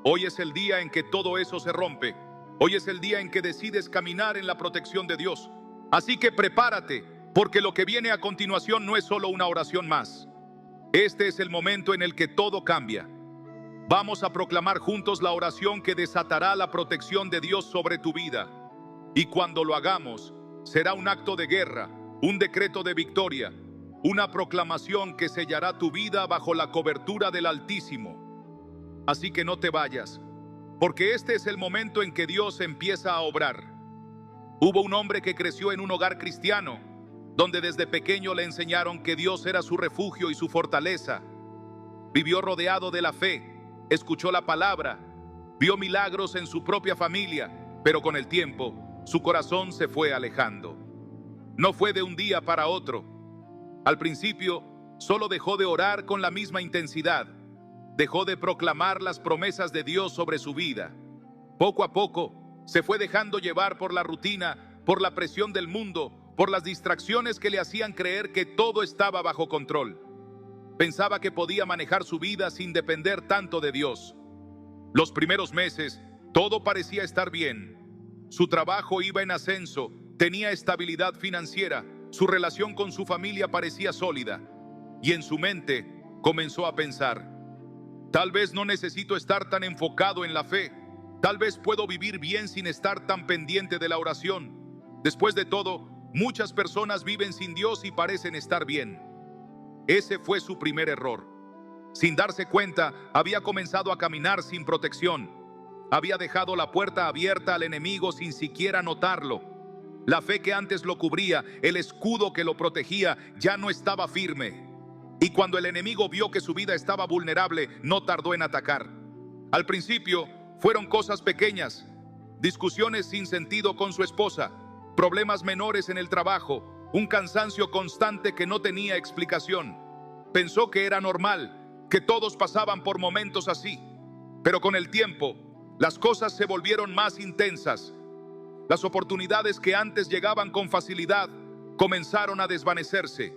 Hoy es el día en que todo eso se rompe. Hoy es el día en que decides caminar en la protección de Dios. Así que prepárate, porque lo que viene a continuación no es solo una oración más. Este es el momento en el que todo cambia. Vamos a proclamar juntos la oración que desatará la protección de Dios sobre tu vida. Y cuando lo hagamos, será un acto de guerra, un decreto de victoria, una proclamación que sellará tu vida bajo la cobertura del Altísimo. Así que no te vayas, porque este es el momento en que Dios empieza a obrar. Hubo un hombre que creció en un hogar cristiano, donde desde pequeño le enseñaron que Dios era su refugio y su fortaleza. Vivió rodeado de la fe, escuchó la palabra, vio milagros en su propia familia, pero con el tiempo su corazón se fue alejando. No fue de un día para otro. Al principio solo dejó de orar con la misma intensidad. dejó de proclamar las promesas de Dios sobre su vida. Poco a poco, se fue dejando llevar por la rutina, por la presión del mundo, por las distracciones que le hacían creer que todo estaba bajo control. Pensaba que podía manejar su vida sin depender tanto de Dios. Los primeros meses, todo parecía estar bien. Su trabajo iba en ascenso, tenía estabilidad financiera, su relación con su familia parecía sólida. Y en su mente comenzó a pensar: tal vez no necesito estar tan enfocado en la fe. Tal vez puedo vivir bien sin estar tan pendiente de la oración. Después de todo, muchas personas viven sin Dios y parecen estar bien. Ese fue su primer error. Sin darse cuenta, había comenzado a caminar sin protección. Había dejado la puerta abierta al enemigo sin siquiera notarlo. La fe que antes lo cubría, el escudo que lo protegía, ya no estaba firme. Y cuando el enemigo vio que su vida estaba vulnerable, no tardó en atacar. Al principio, fueron cosas pequeñas, discusiones sin sentido con su esposa, problemas menores en el trabajo, un cansancio constante que no tenía explicación. Pensó que era normal, que todos pasaban por momentos así. Pero con el tiempo, las cosas se volvieron más intensas. Las oportunidades que antes llegaban con facilidad comenzaron a desvanecerse.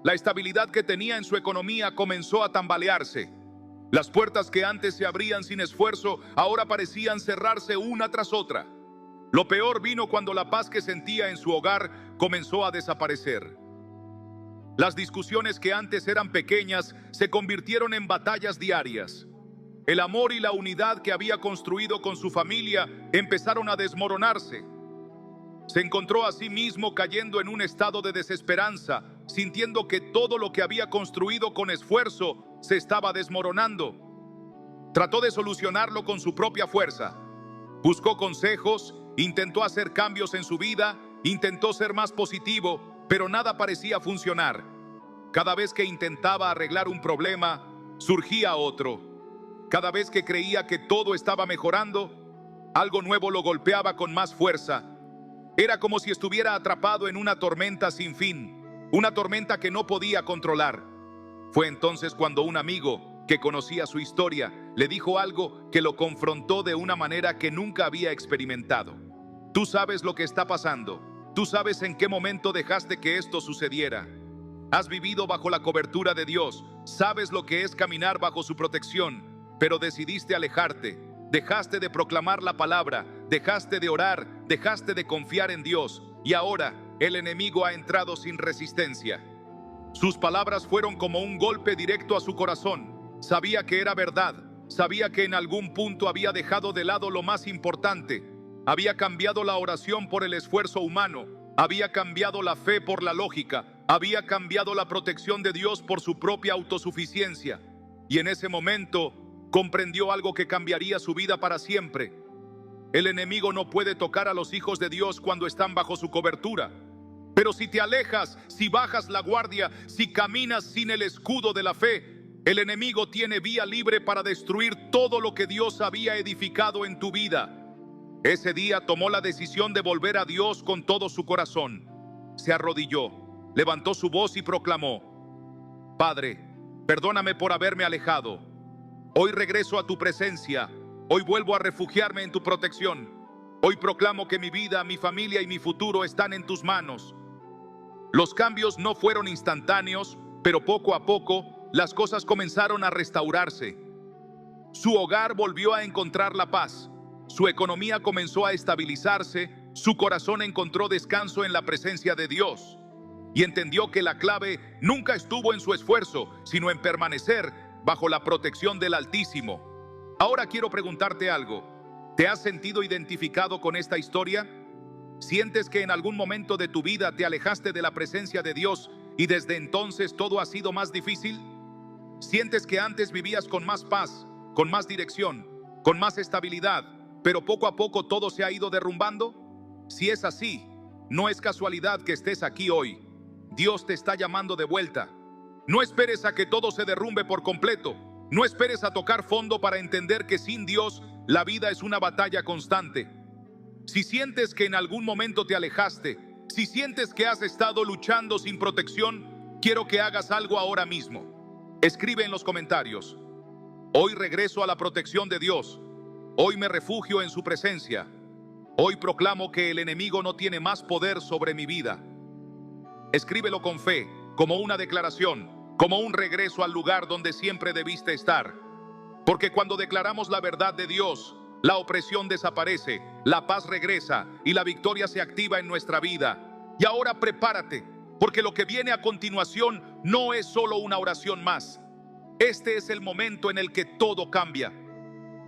La estabilidad que tenía en su economía comenzó a tambalearse. Las puertas que antes se abrían sin esfuerzo, ahora parecían cerrarse una tras otra. Lo peor vino cuando la paz que sentía en su hogar comenzó a desaparecer. Las discusiones que antes eran pequeñas se convirtieron en batallas diarias. El amor y la unidad que había construido con su familia empezaron a desmoronarse. Se encontró a sí mismo cayendo en un estado de desesperanza, sintiendo que todo lo que había construido con esfuerzo se estaba desmoronando. Trató de solucionarlo con su propia fuerza. Buscó consejos, intentó hacer cambios en su vida, intentó ser más positivo, pero nada parecía funcionar. Cada vez que intentaba arreglar un problema, surgía otro. Cada vez que creía que todo estaba mejorando, algo nuevo lo golpeaba con más fuerza. Era como si estuviera atrapado en una tormenta sin fin, una tormenta que no podía controlar. Fue entonces cuando un amigo que conocía su historia le dijo algo que lo confrontó de una manera que nunca había experimentado. Tú sabes lo que está pasando. Tú sabes en qué momento dejaste que esto sucediera. Has vivido bajo la cobertura de Dios. Sabes lo que es caminar bajo su protección, pero decidiste alejarte. Dejaste de proclamar la palabra, dejaste de orar, dejaste de confiar en Dios, y ahora el enemigo ha entrado sin resistencia. Sus palabras fueron como un golpe directo a su corazón. Sabía que era verdad, sabía que en algún punto había dejado de lado lo más importante. Había cambiado la oración por el esfuerzo humano, había cambiado la fe por la lógica, había cambiado la protección de Dios por su propia autosuficiencia. Y en ese momento comprendió algo que cambiaría su vida para siempre. El enemigo no puede tocar a los hijos de Dios cuando están bajo su cobertura. Pero si te alejas, si bajas la guardia, si caminas sin el escudo de la fe, el enemigo tiene vía libre para destruir todo lo que Dios había edificado en tu vida. Ese día tomó la decisión de volver a Dios con todo su corazón. Se arrodilló, levantó su voz y proclamó: Padre, perdóname por haberme alejado. Hoy regreso a tu presencia. Hoy vuelvo a refugiarme en tu protección. Hoy proclamo que mi vida, mi familia y mi futuro están en tus manos. Los cambios no fueron instantáneos, pero poco a poco las cosas comenzaron a restaurarse. Su hogar volvió a encontrar la paz. Su economía comenzó a estabilizarse. Su corazón encontró descanso en la presencia de Dios. Y entendió que la clave nunca estuvo en su esfuerzo, sino en permanecer bajo la protección del Altísimo. Ahora quiero preguntarte algo. ¿Te has sentido identificado con esta historia? ¿Sientes que en algún momento de tu vida te alejaste de la presencia de Dios y desde entonces todo ha sido más difícil? ¿Sientes que antes vivías con más paz, con más dirección, con más estabilidad, pero poco a poco todo se ha ido derrumbando? Si es así, no es casualidad que estés aquí hoy. Dios te está llamando de vuelta. No esperes a que todo se derrumbe por completo. No esperes a tocar fondo para entender que sin Dios la vida es una batalla constante. Si sientes que en algún momento te alejaste, si sientes que has estado luchando sin protección, quiero que hagas algo ahora mismo. Escribe en los comentarios: Hoy regreso a la protección de Dios. Hoy me refugio en su presencia. Hoy proclamo que el enemigo no tiene más poder sobre mi vida. Escríbelo con fe, como una declaración, como un regreso al lugar donde siempre debiste estar. Porque cuando declaramos la verdad de Dios, la opresión desaparece, la paz regresa y la victoria se activa en nuestra vida. Y ahora prepárate, porque lo que viene a continuación no es solo una oración más. Este es el momento en el que todo cambia.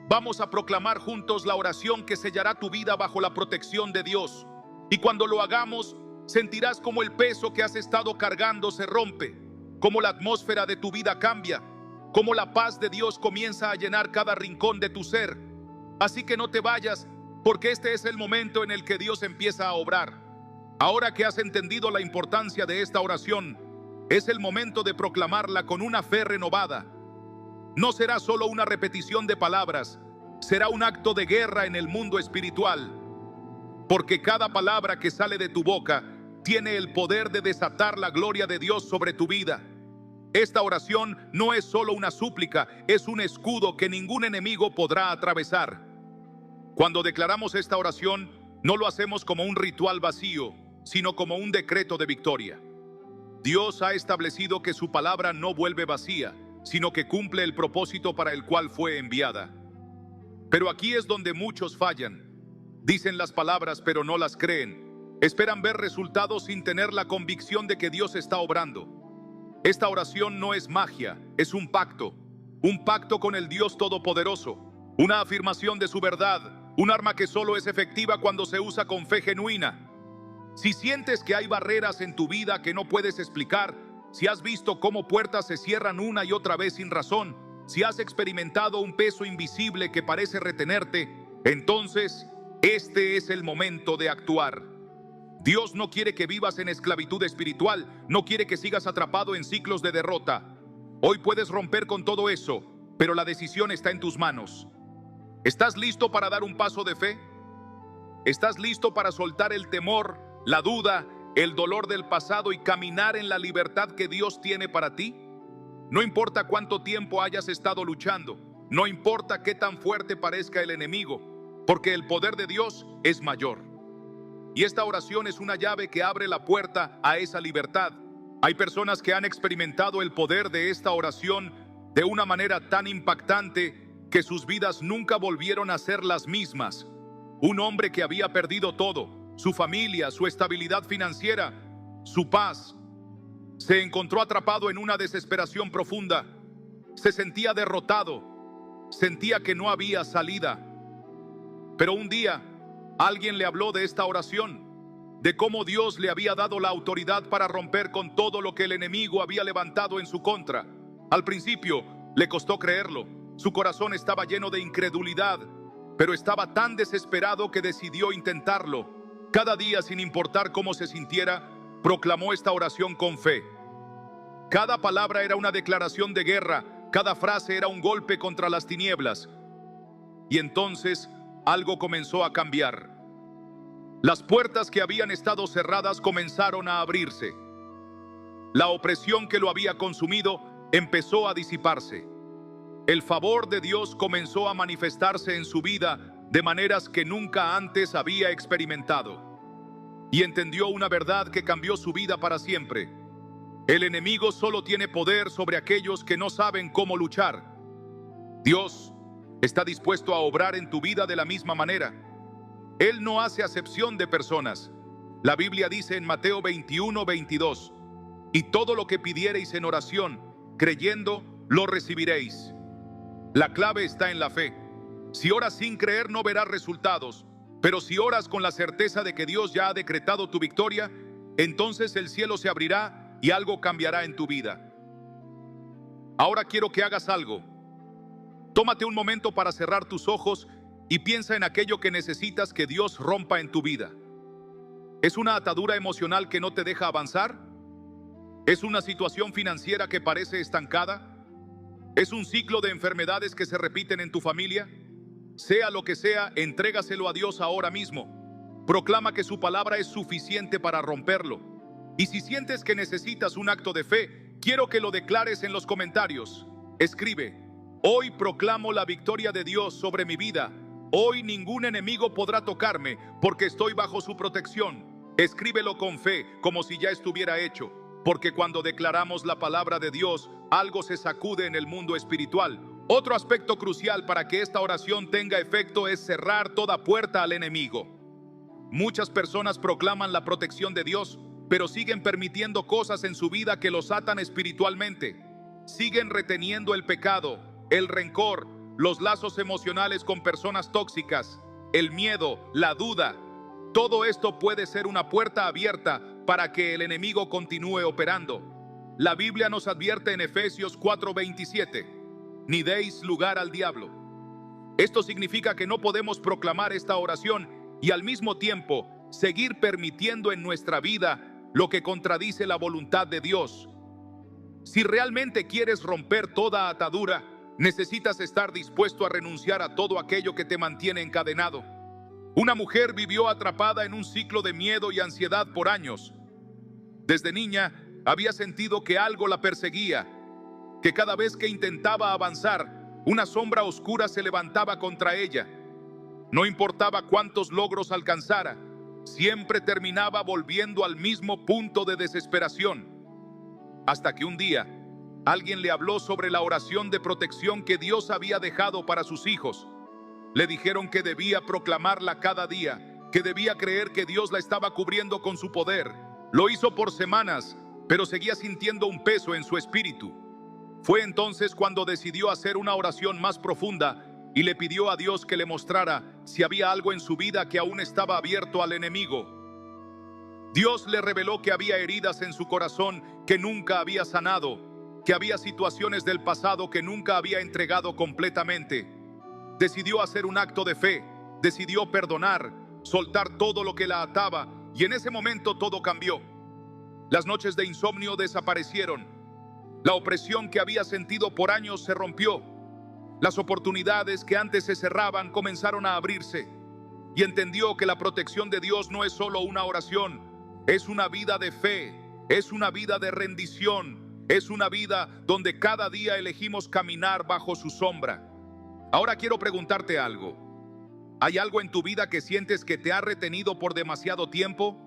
Vamos a proclamar juntos la oración que sellará tu vida bajo la protección de Dios. Y cuando lo hagamos, sentirás como el peso que has estado cargando se rompe, como la atmósfera de tu vida cambia, como la paz de Dios comienza a llenar cada rincón de tu ser. Así que no te vayas, porque este es el momento en el que Dios empieza a obrar. Ahora que has entendido la importancia de esta oración, es el momento de proclamarla con una fe renovada. No será solo una repetición de palabras, será un acto de guerra en el mundo espiritual, porque cada palabra que sale de tu boca tiene el poder de desatar la gloria de Dios sobre tu vida. Esta oración no es solo una súplica, es un escudo que ningún enemigo podrá atravesar. Cuando declaramos esta oración, no lo hacemos como un ritual vacío, sino como un decreto de victoria. Dios ha establecido que su palabra no vuelve vacía, sino que cumple el propósito para el cual fue enviada. Pero aquí es donde muchos fallan. Dicen las palabras pero no las creen. Esperan ver resultados sin tener la convicción de que Dios está obrando. Esta oración no es magia, es un pacto con el Dios Todopoderoso, una afirmación de su verdad, un arma que solo es efectiva cuando se usa con fe genuina. Si sientes que hay barreras en tu vida que no puedes explicar, si has visto cómo puertas se cierran una y otra vez sin razón, si has experimentado un peso invisible que parece retenerte, entonces este es el momento de actuar. Dios no quiere que vivas en esclavitud espiritual, no quiere que sigas atrapado en ciclos de derrota. Hoy puedes romper con todo eso, pero la decisión está en tus manos. ¿Estás listo para dar un paso de fe? ¿Estás listo para soltar el temor, la duda, el dolor del pasado y caminar en la libertad que Dios tiene para ti? No importa cuánto tiempo hayas estado luchando, no importa qué tan fuerte parezca el enemigo, porque el poder de Dios es mayor. Y esta oración es una llave que abre la puerta a esa libertad. Hay personas que han experimentado el poder de esta oración de una manera tan impactante que sus vidas nunca volvieron a ser las mismas. Un hombre que había perdido todo, su familia, su estabilidad financiera, su paz, se encontró atrapado en una desesperación profunda. Se sentía derrotado, sentía que no había salida. Pero un día, alguien le habló de esta oración, de cómo Dios le había dado la autoridad para romper con todo lo que el enemigo había levantado en su contra. Al principio, le costó creerlo. Su corazón estaba lleno de incredulidad, pero estaba tan desesperado que decidió intentarlo. Cada día, sin importar cómo se sintiera, proclamó esta oración con fe. Cada palabra era una declaración de guerra, cada frase era un golpe contra las tinieblas. Y entonces, algo comenzó a cambiar. Las puertas que habían estado cerradas comenzaron a abrirse. La opresión que lo había consumido empezó a disiparse. El favor de Dios comenzó a manifestarse en su vida de maneras que nunca antes había experimentado. Y entendió una verdad que cambió su vida para siempre. El enemigo solo tiene poder sobre aquellos que no saben cómo luchar. Dios está dispuesto a obrar en tu vida de la misma manera. Él no hace acepción de personas. La Biblia dice en Mateo 21:22, y todo lo que pidiereis en oración, creyendo, lo recibiréis. La clave está en la fe. Si oras sin creer, no verás resultados. Pero si oras con la certeza de que Dios ya ha decretado tu victoria, entonces el cielo se abrirá y algo cambiará en tu vida. Ahora quiero que hagas algo. Tómate un momento para cerrar tus ojos y piensa en aquello que necesitas que Dios rompa en tu vida. ¿Es una atadura emocional que no te deja avanzar? ¿Es una situación financiera que parece estancada? ¿Es un ciclo de enfermedades que se repiten en tu familia? Sea lo que sea, entrégaselo a Dios ahora mismo. Proclama que su palabra es suficiente para romperlo. Y si sientes que necesitas un acto de fe, quiero que lo declares en los comentarios. Escribe: Hoy proclamo la victoria de Dios sobre mi vida. Hoy ningún enemigo podrá tocarme porque estoy bajo su protección. Escríbelo con fe, como si ya estuviera hecho, porque cuando declaramos la palabra de Dios, algo se sacude en el mundo espiritual. Otro aspecto crucial para que esta oración tenga efecto es cerrar toda puerta al enemigo. Muchas personas proclaman la protección de Dios, pero siguen permitiendo cosas en su vida que los atan espiritualmente. Siguen reteniendo el pecado, el rencor, los lazos emocionales con personas tóxicas, el miedo, la duda. Todo esto puede ser una puerta abierta para que el enemigo continúe operando. La Biblia nos advierte en Efesios 4:27, ni deis lugar al diablo. Esto significa que no podemos proclamar esta oración y al mismo tiempo seguir permitiendo en nuestra vida lo que contradice la voluntad de Dios. Si realmente quieres romper toda atadura, necesitas estar dispuesto a renunciar a todo aquello que te mantiene encadenado. Una mujer vivió atrapada en un ciclo de miedo y ansiedad por años. Desde niña había sentido que algo la perseguía, que cada vez que intentaba avanzar, una sombra oscura se levantaba contra ella. No importaba cuántos logros alcanzara, siempre terminaba volviendo al mismo punto de desesperación. Hasta que un día, alguien le habló sobre la oración de protección que Dios había dejado para sus hijos. Le dijeron que debía proclamarla cada día, que debía creer que Dios la estaba cubriendo con su poder. Lo hizo por semanas, pero seguía sintiendo un peso en su espíritu. Fue entonces cuando decidió hacer una oración más profunda y le pidió a Dios que le mostrara si había algo en su vida que aún estaba abierto al enemigo. Dios le reveló que había heridas en su corazón que nunca había sanado, que había situaciones del pasado que nunca había entregado completamente. Decidió hacer un acto de fe, decidió perdonar, soltar todo lo que la ataba, y en ese momento todo cambió. Las noches de insomnio desaparecieron. La opresión que había sentido por años se rompió. Las oportunidades que antes se cerraban comenzaron a abrirse, y entendió que la protección de Dios no es solo una oración, es una vida de fe, es una vida de rendición, es una vida donde cada día elegimos caminar bajo su sombra. Ahora quiero preguntarte algo. ¿Hay algo en tu vida que sientes que te ha retenido por demasiado tiempo?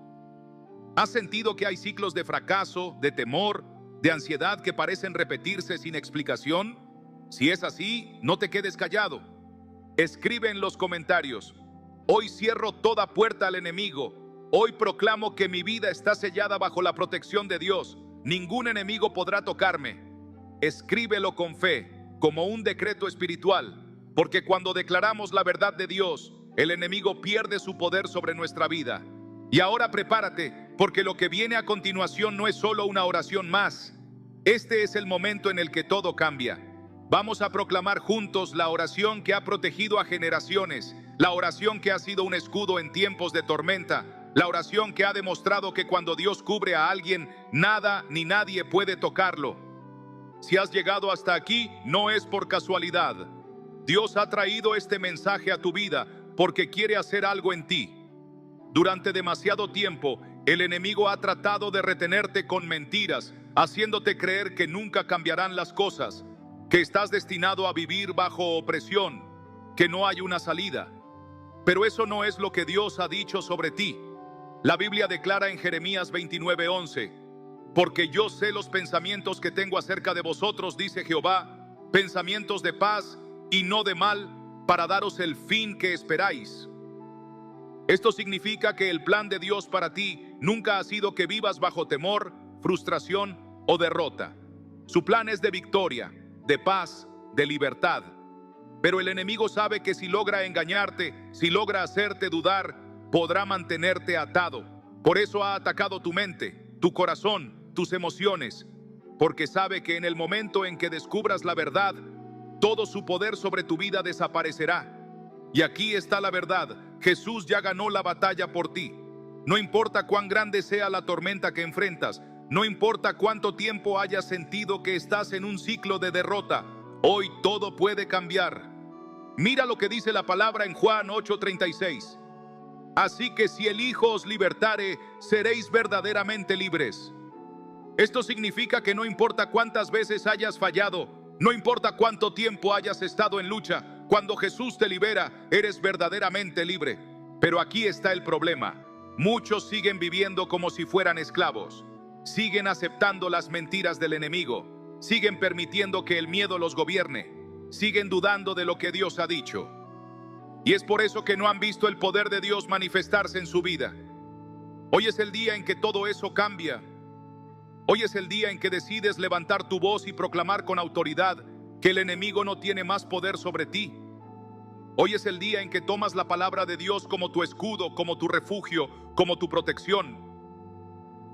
¿Has sentido que hay ciclos de fracaso, de temor, de ansiedad que parecen repetirse sin explicación? Si es así, no te quedes callado. Escribe en los comentarios: hoy cierro toda puerta al enemigo. Hoy proclamo que mi vida está sellada bajo la protección de Dios. Ningún enemigo podrá tocarme. Escríbelo con fe, como un decreto espiritual, porque cuando declaramos la verdad de Dios, el enemigo pierde su poder sobre nuestra vida. Y ahora prepárate, porque lo que viene a continuación no es solo una oración más. Este es el momento en el que todo cambia. Vamos a proclamar juntos la oración que ha protegido a generaciones, la oración que ha sido un escudo en tiempos de tormenta, la oración que ha demostrado que cuando Dios cubre a alguien, nada ni nadie puede tocarlo. Si has llegado hasta aquí, no es por casualidad. Dios ha traído este mensaje a tu vida porque quiere hacer algo en ti. Durante demasiado tiempo, el enemigo ha tratado de retenerte con mentiras, haciéndote creer que nunca cambiarán las cosas, que estás destinado a vivir bajo opresión, que no hay una salida. Pero eso no es lo que Dios ha dicho sobre ti. La Biblia declara en Jeremías 29:11, porque yo sé los pensamientos que tengo acerca de vosotros, dice Jehová, pensamientos de paz y no de mal, para daros el fin que esperáis. Esto significa que el plan de Dios para ti nunca ha sido que vivas bajo temor, frustración o derrota. Su plan es de victoria, de paz, de libertad. Pero el enemigo sabe que si logra engañarte, si logra hacerte dudar, podrá mantenerte atado. Por eso ha atacado tu mente, tu corazón, tus emociones, porque sabe que en el momento en que descubras la verdad, todo su poder sobre tu vida desaparecerá. Y aquí está la verdad: Jesús ya ganó la batalla por ti. No importa cuán grande sea la tormenta que enfrentas, no importa cuánto tiempo hayas sentido que estás en un ciclo de derrota, hoy todo puede cambiar. Mira lo que dice la palabra en Juan 8:36. Así que si el Hijo os libertare, seréis verdaderamente libres. Esto significa que no importa cuántas veces hayas fallado, No importa cuánto tiempo hayas estado en lucha, cuando Jesús te libera, eres verdaderamente libre. Pero aquí está el problema. Muchos siguen viviendo como si fueran esclavos. Siguen aceptando las mentiras del enemigo. Siguen permitiendo que el miedo los gobierne. Siguen dudando de lo que Dios ha dicho. Y es por eso que no han visto el poder de Dios manifestarse en su vida. Hoy es el día en que todo eso cambia. Hoy es el día en que decides levantar tu voz y proclamar con autoridad que el enemigo no tiene más poder sobre ti. Hoy es el día en que tomas la palabra de Dios como tu escudo, como tu refugio, como tu protección.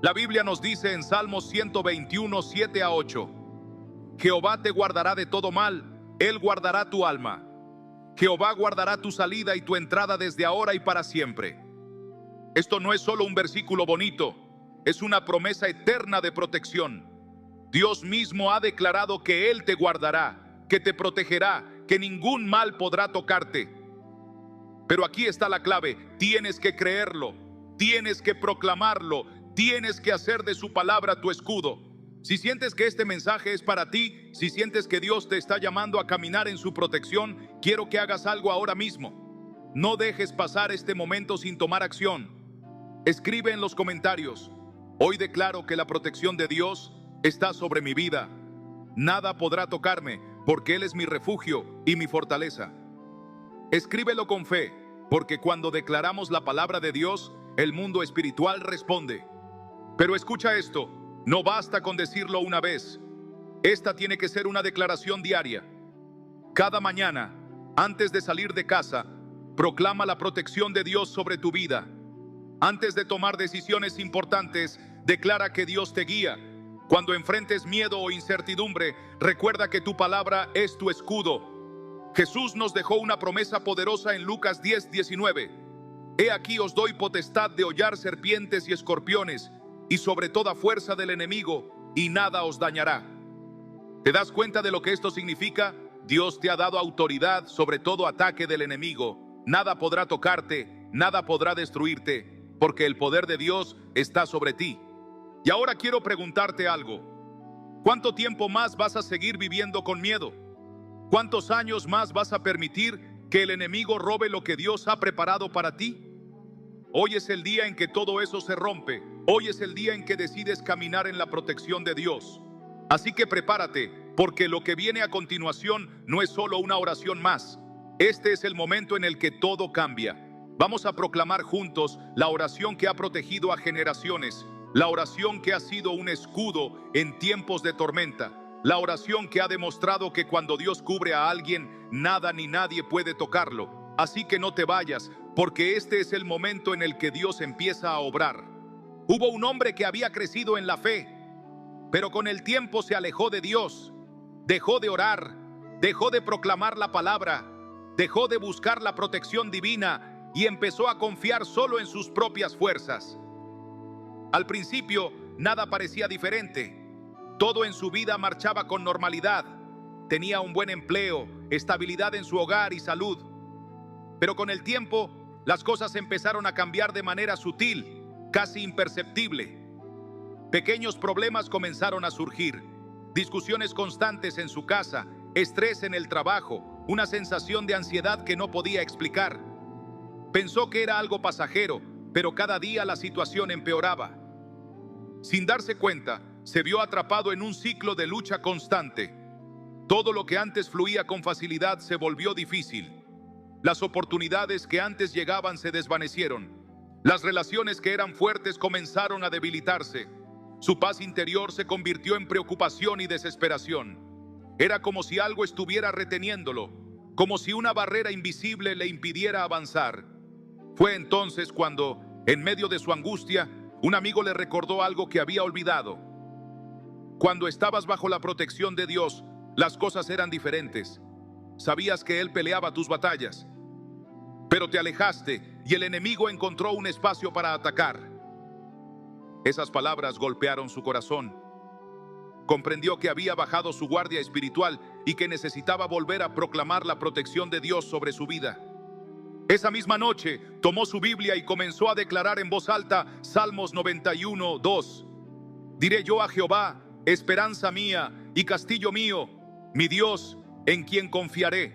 La Biblia nos dice en Salmos 121, 7 a 8: Jehová te guardará de todo mal, Él guardará tu alma. Jehová guardará tu salida y tu entrada desde ahora y para siempre. Esto no es solo un versículo bonito, es una promesa eterna de protección. Dios mismo ha declarado que Él te guardará, que te protegerá, que ningún mal podrá tocarte. Pero aquí está la clave: tienes que creerlo, tienes que proclamarlo, tienes que hacer de su palabra tu escudo. Si sientes que este mensaje es para ti, si sientes que Dios te está llamando a caminar en su protección, quiero que hagas algo ahora mismo. No dejes pasar este momento sin tomar acción. Escribe en los comentarios: hoy declaro que la protección de Dios está sobre mi vida. Nada podrá tocarme, porque Él es mi refugio y mi fortaleza. Escríbelo con fe, porque cuando declaramos la palabra de Dios, el mundo espiritual responde. Pero escucha esto, no basta con decirlo una vez. Esta tiene que ser una declaración diaria. Cada mañana, antes de salir de casa, proclama la protección de Dios sobre tu vida. Antes de tomar decisiones importantes, declara que Dios te guía. Cuando enfrentes miedo o incertidumbre, recuerda que tu palabra es tu escudo. Jesús nos dejó una promesa poderosa en Lucas 10, 19. He aquí os doy potestad de hollar serpientes y escorpiones, y sobre toda fuerza del enemigo, y nada os dañará. ¿Te das cuenta de lo que esto significa? Dios te ha dado autoridad sobre todo ataque del enemigo. Nada podrá tocarte, nada podrá destruirte, porque el poder de Dios está sobre ti. Y ahora quiero preguntarte algo. ¿Cuánto tiempo más vas a seguir viviendo con miedo? ¿Cuántos años más vas a permitir que el enemigo robe lo que Dios ha preparado para ti? Hoy es el día en que todo eso se rompe. Hoy es el día en que decides caminar en la protección de Dios. Así que prepárate, porque lo que viene a continuación no es solo una oración más. Este es el momento en el que todo cambia. Vamos a proclamar juntos la oración que ha protegido a generaciones, la oración que ha sido un escudo en tiempos de tormenta, la oración que ha demostrado que cuando Dios cubre a alguien, nada ni nadie puede tocarlo. Así que no te vayas, porque este es el momento en el que Dios empieza a obrar. Hubo un hombre que había crecido en la fe, pero con el tiempo se alejó de Dios, dejó de orar, dejó de proclamar la palabra, dejó de buscar la protección divina y empezó a confiar solo en sus propias fuerzas. Al principio, nada parecía diferente. Todo en su vida marchaba con normalidad. Tenía un buen empleo, estabilidad en su hogar y salud. Pero con el tiempo, las cosas empezaron a cambiar de manera sutil, casi imperceptible. Pequeños problemas comenzaron a surgir, discusiones constantes en su casa, estrés en el trabajo, una sensación de ansiedad que no podía explicar. Pensó que era algo pasajero, pero cada día la situación empeoraba. Sin darse cuenta, se vio atrapado en un ciclo de lucha constante. Todo lo que antes fluía con facilidad se volvió difícil. Las oportunidades que antes llegaban se desvanecieron. Las relaciones que eran fuertes comenzaron a debilitarse. Su paz interior se convirtió en preocupación y desesperación. Era como si algo estuviera reteniéndolo, como si una barrera invisible le impidiera avanzar. Fue entonces cuando, en medio de su angustia, un amigo le recordó algo que había olvidado. Cuando estabas bajo la protección de Dios, las cosas eran diferentes. Sabías que Él peleaba tus batallas, pero te alejaste y el enemigo encontró un espacio para atacar. Esas palabras golpearon su corazón. Comprendió que había bajado su guardia espiritual y que necesitaba volver a proclamar la protección de Dios sobre su vida. Esa misma noche tomó su Biblia y comenzó a declarar en voz alta Salmos 91, 2. Diré yo a Jehová, esperanza mía y castillo mío, mi Dios, en quien confiaré.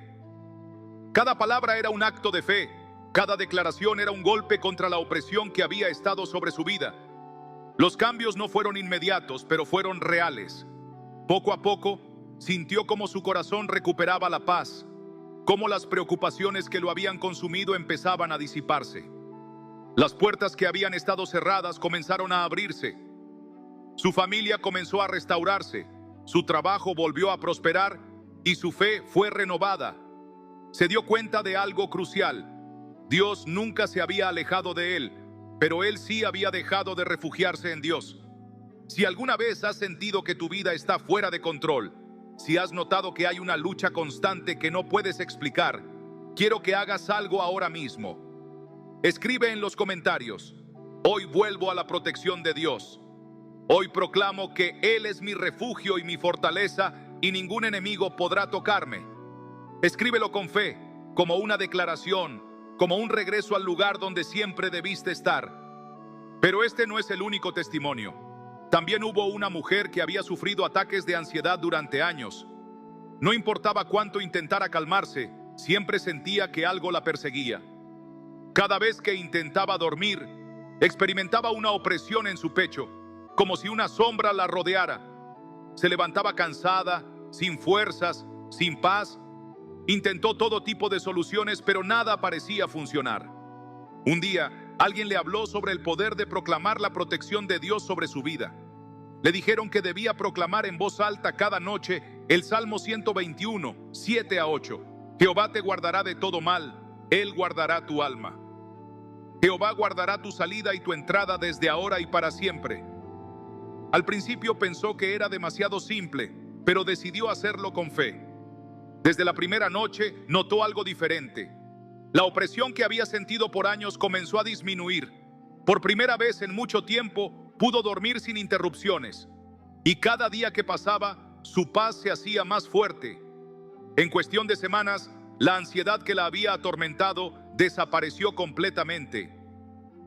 Cada palabra era un acto de fe, cada declaración era un golpe contra la opresión que había estado sobre su vida. Los cambios no fueron inmediatos, pero fueron reales. Poco a poco, sintió cómo su corazón recuperaba la paz, cómo las preocupaciones que lo habían consumido empezaban a disiparse. Las puertas que habían estado cerradas comenzaron a abrirse. Su familia comenzó a restaurarse, su trabajo volvió a prosperar y su fe fue renovada. Se dio cuenta de algo crucial. Dios nunca se había alejado de él, pero él sí había dejado de refugiarse en Dios. Si alguna vez has sentido que tu vida está fuera de control, si has notado que hay una lucha constante que no puedes explicar, quiero que hagas algo ahora mismo. Escribe en los comentarios: hoy vuelvo a la protección de Dios. Hoy proclamo que Él es mi refugio y mi fortaleza y ningún enemigo podrá tocarme. Escríbelo con fe, como una declaración, como un regreso al lugar donde siempre debiste estar. Pero este no es el único testimonio. También hubo una mujer que había sufrido ataques de ansiedad durante años. No importaba cuánto intentara calmarse, siempre sentía que algo la perseguía. Cada vez que intentaba dormir, experimentaba una opresión en su pecho, como si una sombra la rodeara. Se levantaba cansada, sin fuerzas, sin paz. Intentó todo tipo de soluciones, pero nada parecía funcionar. Un día, alguien le habló sobre el poder de proclamar la protección de Dios sobre su vida. Le dijeron que debía proclamar en voz alta cada noche el Salmo 121, 7 a 8. Jehová te guardará de todo mal, Él guardará tu alma. Jehová guardará tu salida y tu entrada desde ahora y para siempre. Al principio pensó que era demasiado simple, pero decidió hacerlo con fe. Desde la primera noche notó algo diferente. La opresión que había sentido por años comenzó a disminuir. Por primera vez en mucho tiempo pudo dormir sin interrupciones. Y cada día que pasaba, su paz se hacía más fuerte. En cuestión de semanas, la ansiedad que la había atormentado desapareció completamente.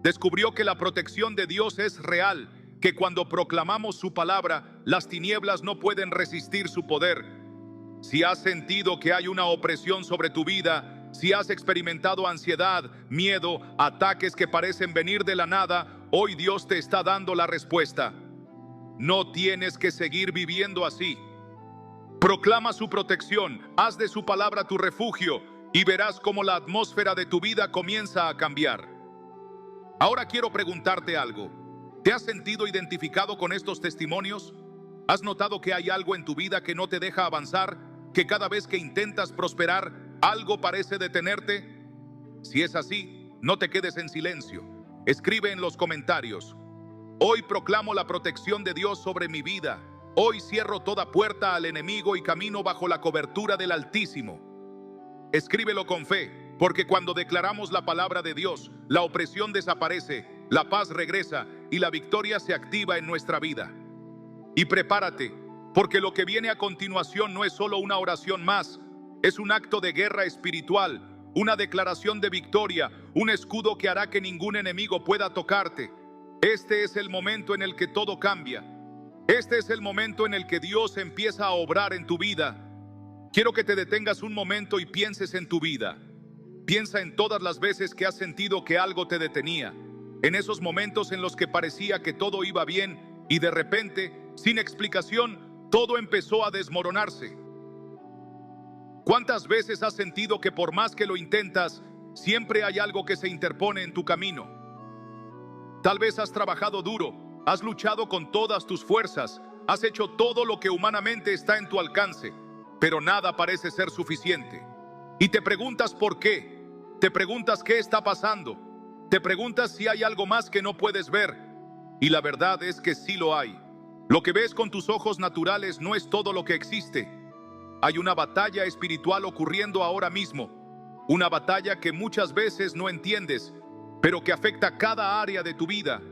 Descubrió que la protección de Dios es real, que cuando proclamamos su palabra, las tinieblas no pueden resistir su poder. Si has sentido que hay una opresión sobre tu vida, si has experimentado ansiedad, miedo, ataques que parecen venir de la nada, hoy Dios te está dando la respuesta. No tienes que seguir viviendo así. Proclama su protección, haz de su palabra tu refugio y verás cómo la atmósfera de tu vida comienza a cambiar. Ahora quiero preguntarte algo. ¿Te has sentido identificado con estos testimonios? ¿Has notado que hay algo en tu vida que no te deja avanzar? ¿Que cada vez que intentas prosperar, algo parece detenerte? Si es así, no te quedes en silencio. Escribe en los comentarios: hoy proclamo la protección de Dios sobre mi vida. Hoy cierro toda puerta al enemigo y camino bajo la cobertura del Altísimo. Escríbelo con fe, porque cuando declaramos la palabra de Dios, la opresión desaparece, la paz regresa y la victoria se activa en nuestra vida. Y prepárate, porque lo que viene a continuación no es solo una oración más, es un acto de guerra espiritual, una declaración de victoria, un escudo que hará que ningún enemigo pueda tocarte. Este es el momento en el que todo cambia. Este es el momento en el que Dios empieza a obrar en tu vida. Quiero que te detengas un momento y pienses en tu vida. Piensa en todas las veces que has sentido que algo te detenía, en esos momentos en los que parecía que todo iba bien y de repente, sin explicación, todo empezó a desmoronarse. ¿Cuántas veces has sentido que por más que lo intentas, siempre hay algo que se interpone en tu camino? Tal vez has trabajado duro, has luchado con todas tus fuerzas, has hecho todo lo que humanamente está en tu alcance, pero nada parece ser suficiente. Y te preguntas por qué, te preguntas qué está pasando, te preguntas si hay algo más que no puedes ver. Y la verdad es que sí lo hay. Lo que ves con tus ojos naturales no es todo lo que existe. Hay una batalla espiritual ocurriendo ahora mismo, una batalla que muchas veces no entiendes, pero que afecta cada área de tu vida.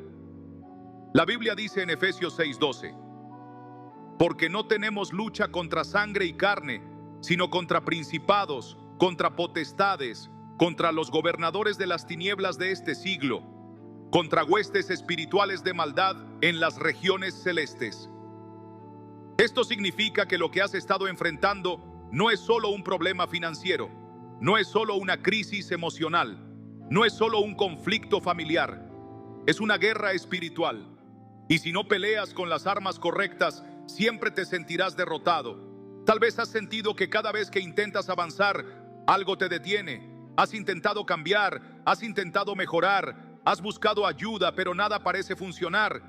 La Biblia dice en Efesios 6:12, porque no tenemos lucha contra sangre y carne, sino contra principados, contra potestades, contra los gobernadores de las tinieblas de este siglo, contra huestes espirituales de maldad en las regiones celestes. Esto significa que lo que has estado enfrentando no es solo un problema financiero, no es solo una crisis emocional, no es solo un conflicto familiar, es una guerra espiritual. Y si no peleas con las armas correctas, siempre te sentirás derrotado. Tal vez has sentido que cada vez que intentas avanzar, algo te detiene. Has intentado cambiar, has intentado mejorar, has buscado ayuda, pero nada parece funcionar.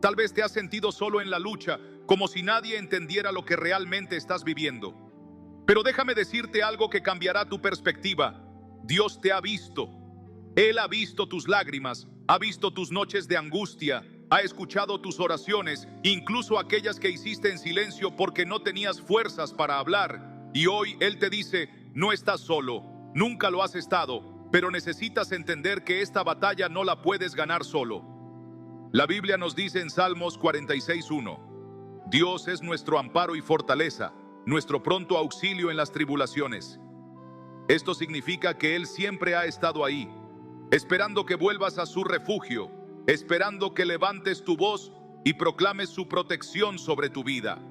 Tal vez te has sentido solo en la lucha, como si nadie entendiera lo que realmente estás viviendo. Pero déjame decirte algo que cambiará tu perspectiva. Dios te ha visto. Él ha visto tus lágrimas, ha visto tus noches de angustia, ha escuchado tus oraciones, incluso aquellas que hiciste en silencio porque no tenías fuerzas para hablar. Y hoy Él te dice, no estás solo, nunca lo has estado, pero necesitas entender que esta batalla no la puedes ganar solo. La Biblia nos dice en Salmos 46:1, Dios es nuestro amparo y fortaleza, nuestro pronto auxilio en las tribulaciones. Esto significa que Él siempre ha estado ahí, esperando que vuelvas a su refugio, esperando que levantes tu voz y proclames su protección sobre tu vida.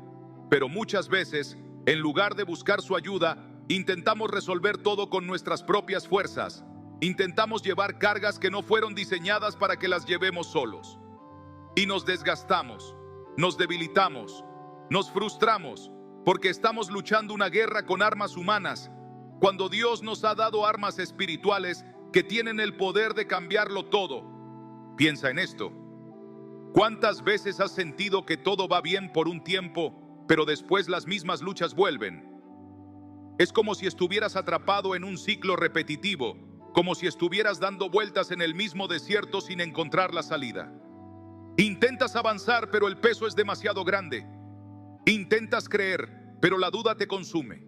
Pero muchas veces, en lugar de buscar su ayuda, intentamos resolver todo con nuestras propias fuerzas. Intentamos llevar cargas que no fueron diseñadas para que las llevemos solos. Y nos desgastamos, nos debilitamos, nos frustramos, porque estamos luchando una guerra con armas humanas, cuando Dios nos ha dado armas espirituales que tienen el poder de cambiarlo todo. Piensa en esto. ¿Cuántas veces has sentido que todo va bien por un tiempo, pero después las mismas luchas vuelven? Es como si estuvieras atrapado en un ciclo repetitivo, como si estuvieras dando vueltas en el mismo desierto sin encontrar la salida. Intentas avanzar, pero el peso es demasiado grande. Intentas creer, pero la duda te consume.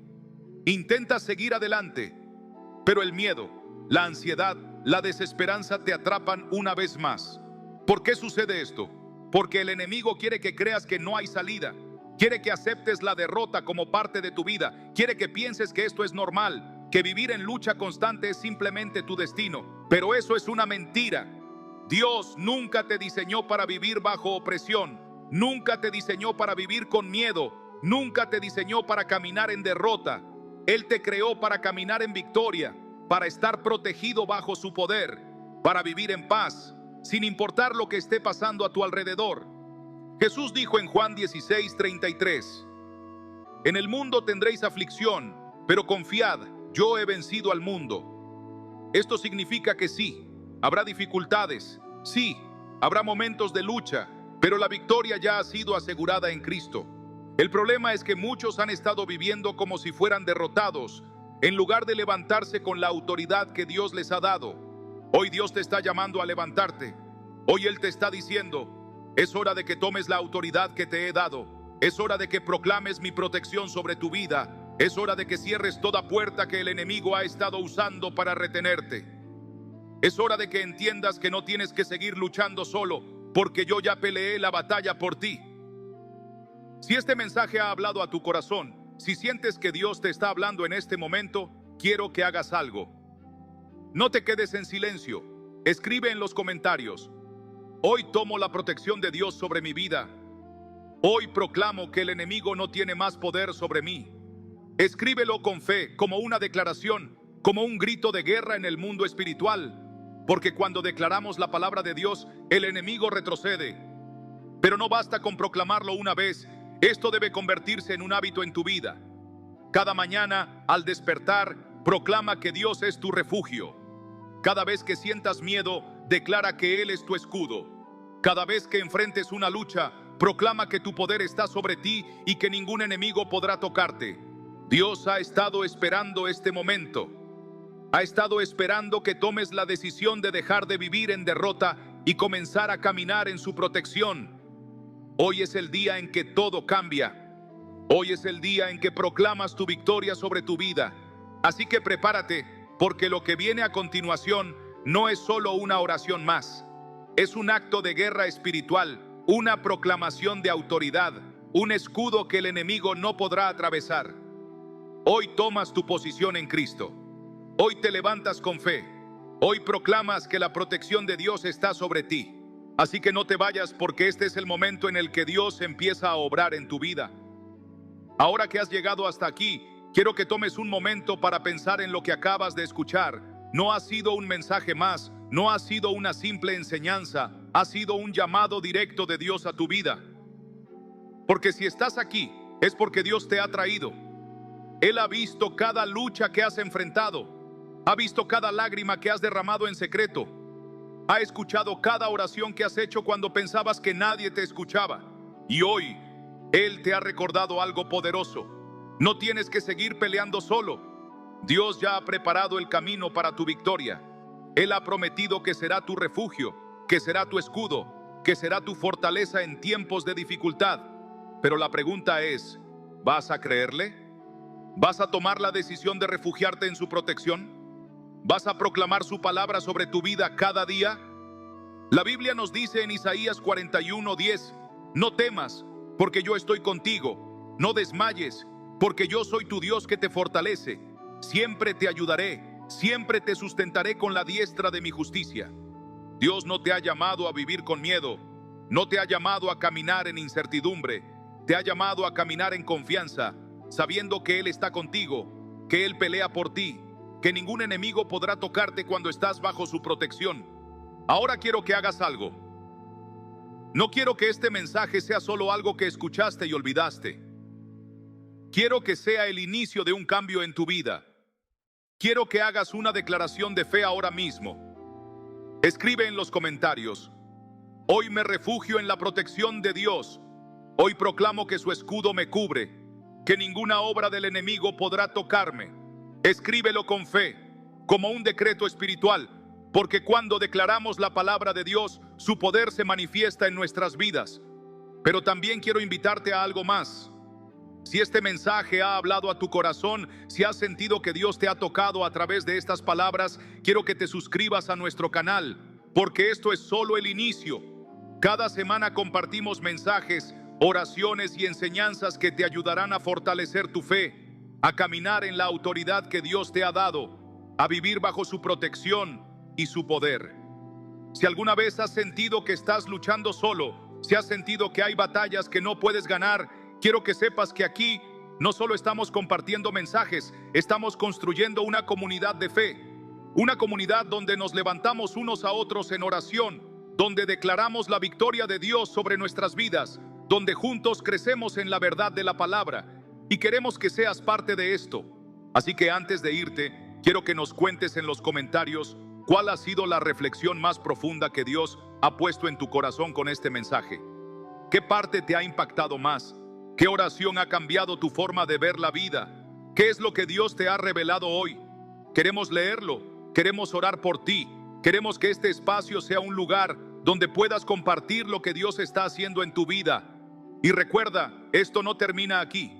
Intentas seguir adelante, pero el miedo, la ansiedad, la desesperanza te atrapan una vez más. ¿Por qué sucede esto? Porque el enemigo quiere que creas que no hay salida. Quiere que aceptes la derrota como parte de tu vida. Quiere que pienses que esto es normal, que vivir en lucha constante es simplemente tu destino. Pero eso es una mentira. Dios nunca te diseñó para vivir bajo opresión. Nunca te diseñó para vivir con miedo. Nunca te diseñó para caminar en derrota. Él te creó para caminar en victoria, para estar protegido bajo su poder, para vivir en paz, sin importar lo que esté pasando a tu alrededor. Jesús dijo en Juan 16:33, en el mundo tendréis aflicción, pero confiad, yo he vencido al mundo. Esto significa que sí, habrá dificultades, sí, habrá momentos de lucha, pero la victoria ya ha sido asegurada en Cristo. El problema es que muchos han estado viviendo como si fueran derrotados, en lugar de levantarse con la autoridad que Dios les ha dado. Hoy Dios te está llamando a levantarte. Hoy Él te está diciendo, es hora de que tomes la autoridad que te he dado. Es hora de que proclames mi protección sobre tu vida. Es hora de que cierres toda puerta que el enemigo ha estado usando para retenerte. Es hora de que entiendas que no tienes que seguir luchando solo, porque yo ya peleé la batalla por ti. Si este mensaje ha hablado a tu corazón, si sientes que Dios te está hablando en este momento, quiero que hagas algo. No te quedes en silencio. Escribe en los comentarios. Hoy tomo la protección de Dios sobre mi vida. Hoy proclamo que el enemigo no tiene más poder sobre mí. Escríbelo con fe, como una declaración, como un grito de guerra en el mundo espiritual. Porque cuando declaramos la palabra de Dios, el enemigo retrocede. Pero no basta con proclamarlo una vez. Esto debe convertirse en un hábito en tu vida. Cada mañana, al despertar, proclama que Dios es tu refugio. Cada vez que sientas miedo, declara que Él es tu escudo. Cada vez que enfrentes una lucha, proclama que tu poder está sobre ti y que ningún enemigo podrá tocarte. Dios ha estado esperando este momento. Ha estado esperando que tomes la decisión de dejar de vivir en derrota y comenzar a caminar en su protección. Hoy es el día en que todo cambia. Hoy es el día en que proclamas tu victoria sobre tu vida. Así que prepárate, porque lo que viene a continuación no es solo una oración más. Es un acto de guerra espiritual, una proclamación de autoridad, un escudo que el enemigo no podrá atravesar. Hoy tomas tu posición en Cristo. Hoy te levantas con fe. Hoy proclamas que la protección de Dios está sobre ti. Así que no te vayas, porque este es el momento en el que Dios empieza a obrar en tu vida. Ahora que has llegado hasta aquí, quiero que tomes un momento para pensar en lo que acabas de escuchar. No ha sido un mensaje más, no ha sido una simple enseñanza, ha sido un llamado directo de Dios a tu vida. Porque si estás aquí, es porque Dios te ha traído. Él ha visto cada lucha que has enfrentado, ha visto cada lágrima que has derramado en secreto, ha escuchado cada oración que has hecho cuando pensabas que nadie te escuchaba. Y hoy, Él te ha recordado algo poderoso. No tienes que seguir peleando solo. Dios ya ha preparado el camino para tu victoria. Él ha prometido que será tu refugio, que será tu escudo, que será tu fortaleza en tiempos de dificultad. Pero la pregunta es, ¿vas a creerle? ¿Vas a tomar la decisión de refugiarte en su protección? ¿Vas a proclamar su palabra sobre tu vida cada día? La Biblia nos dice en Isaías 41:10, no temas, porque yo estoy contigo. No desmayes, porque yo soy tu Dios que te fortalece. Siempre te ayudaré, siempre te sustentaré con la diestra de mi justicia. Dios no te ha llamado a vivir con miedo, no te ha llamado a caminar en incertidumbre, te ha llamado a caminar en confianza, sabiendo que Él está contigo, que Él pelea por ti, que ningún enemigo podrá tocarte cuando estás bajo su protección. Ahora quiero que hagas algo. No quiero que este mensaje sea solo algo que escuchaste y olvidaste. Quiero que sea el inicio de un cambio en tu vida. Quiero que hagas una declaración de fe ahora mismo. Escribe en los comentarios: hoy me refugio en la protección de Dios. Hoy proclamo que su escudo me cubre, que ninguna obra del enemigo podrá tocarme. Escríbelo con fe, como un decreto espiritual, porque cuando declaramos la palabra de Dios, su poder se manifiesta en nuestras vidas. Pero también quiero invitarte a algo más. Si este mensaje ha hablado a tu corazón, si has sentido que Dios te ha tocado a través de estas palabras, quiero que te suscribas a nuestro canal, porque esto es solo el inicio. Cada semana compartimos mensajes, oraciones y enseñanzas que te ayudarán a fortalecer tu fe, a caminar en la autoridad que Dios te ha dado, a vivir bajo su protección y su poder. Si alguna vez has sentido que estás luchando solo, si has sentido que hay batallas que no puedes ganar, quiero que sepas que aquí no solo estamos compartiendo mensajes, estamos construyendo una comunidad de fe, una comunidad donde nos levantamos unos a otros en oración, donde declaramos la victoria de Dios sobre nuestras vidas, donde juntos crecemos en la verdad de la palabra. Y queremos que seas parte de esto. Así que antes de irte, quiero que nos cuentes en los comentarios cuál ha sido la reflexión más profunda que Dios ha puesto en tu corazón con este mensaje. ¿Qué parte te ha impactado más? ¿Qué oración ha cambiado tu forma de ver la vida? ¿Qué es lo que Dios te ha revelado hoy? Queremos leerlo, queremos orar por ti, queremos que este espacio sea un lugar donde puedas compartir lo que Dios está haciendo en tu vida. Y recuerda, esto no termina aquí.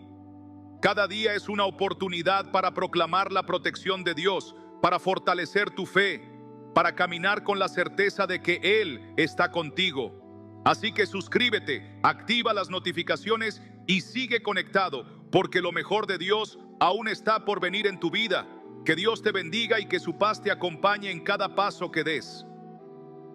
Cada día es una oportunidad para proclamar la protección de Dios, para fortalecer tu fe, para caminar con la certeza de que Él está contigo. Así que suscríbete, activa las notificaciones y sigue conectado, porque lo mejor de Dios aún está por venir en tu vida. Que Dios te bendiga y que su paz te acompañe en cada paso que des.